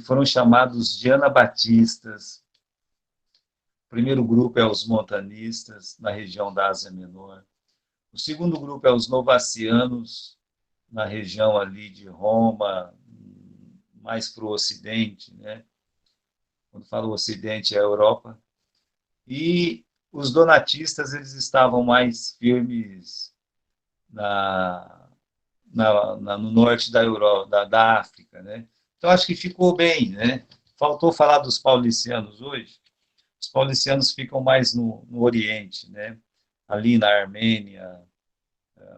foram chamados de anabatistas. O primeiro grupo é os montanistas, na região da Ásia Menor. O segundo grupo é os novacianos, na região ali de Roma, mais para o Ocidente, né? Quando falo Ocidente, é a Europa. E os donatistas, eles estavam mais firmes no norte da Europa, da África, né? Então, acho que ficou bem, né? Faltou falar dos paulicianos hoje. Os paulicianos ficam mais no Oriente, né? Ali na Armênia,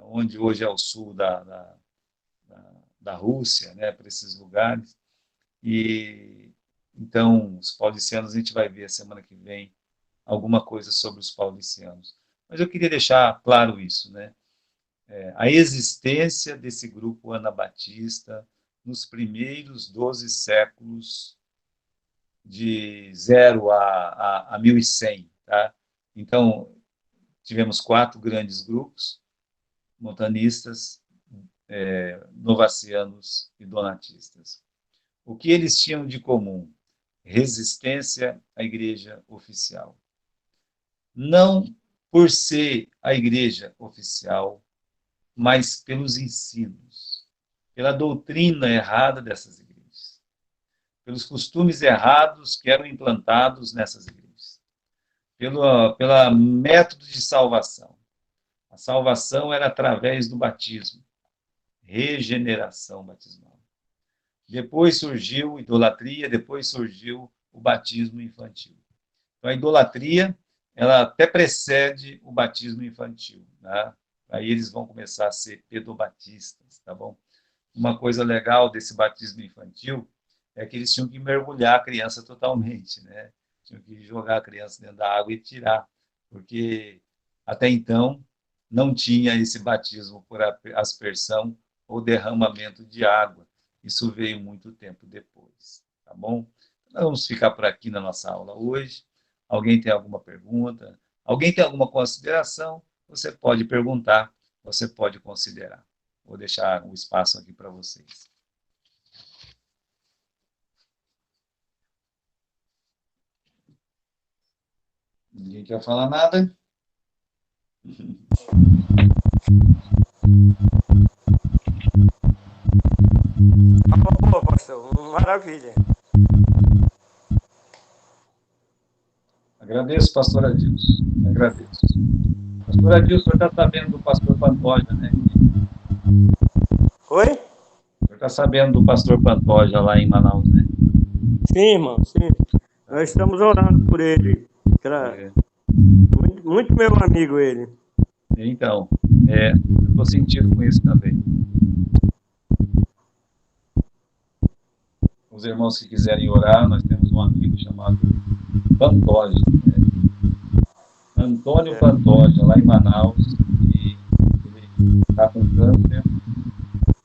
onde hoje é o sul da Rússia, né? Para esses lugares. E então, os paulicianos, a gente vai ver a semana que vem alguma coisa sobre os paulicianos. Mas eu queria deixar claro isso, né? A existência desse grupo anabatista nos primeiros 12 séculos, de 0 a 1100, tá? Então, tivemos 4 grandes grupos, montanistas, novacianos e donatistas. O que eles tinham de comum? Resistência à igreja oficial. Não por ser a igreja oficial, mas pelos ensinos, pela doutrina errada dessas igrejas, pelos costumes errados que eram implantados nessas igrejas, pela método de salvação. A salvação era através do batismo, regeneração batismal. Depois surgiu idolatria, depois surgiu o batismo infantil. Então, a idolatria, ela até precede o batismo infantil, né? Aí eles vão começar a ser pedobatistas, tá bom? Uma coisa legal desse batismo infantil é que eles tinham que mergulhar a criança totalmente, né? Tinham que jogar a criança dentro da água e tirar, porque até então não tinha esse batismo por aspersão ou derramamento de água. Isso veio muito tempo depois, tá bom? Nós vamos ficar por aqui na nossa aula hoje. Alguém tem alguma pergunta? Alguém tem alguma consideração? Você pode perguntar, você pode considerar. Vou deixar um espaço aqui para vocês. Ninguém quer falar nada? Boa, pastor. Maravilha. Agradeço, pastor Adilson. Agradeço. Pastor Adilson, o senhor está sabendo do pastor Pantoja, né? Oi? O senhor está sabendo do pastor Pantoja lá em Manaus, né? Sim, irmão, sim. Nós estamos orando por ele. Muito meu amigo ele. Então, eu estou sentindo com isso também. Os irmãos que quiserem orar, nós temos um amigo chamado Pantoja, Antônio Pantoja, lá em Manaus, e ele está com câncer.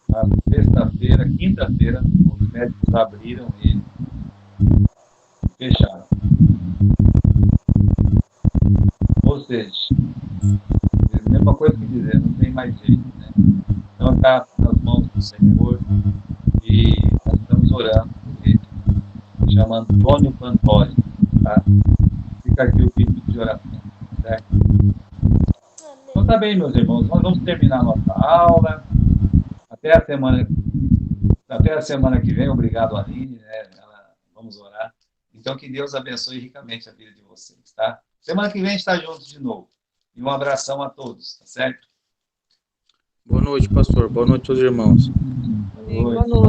Na sexta-feira, quinta-feira, os médicos abriram ele e fecharam. Ou seja, a mesma coisa que dizer, não tem mais jeito, né? Então está nas mãos do Senhor e nós estamos orando por ele. Chama Antônio Pantoja, tá? Fica aqui o pedido de oração, certo? Então tá bem, meus irmãos, nós vamos terminar a nossa aula. Até a semana que vem. Obrigado, Aline, né? Vamos orar. Então, que Deus abençoe ricamente a vida de vocês, tá? Semana que vem a gente está junto de novo. E um abração a todos, tá certo? Boa noite, pastor. Boa noite aos irmãos. Boa noite. Boa noite.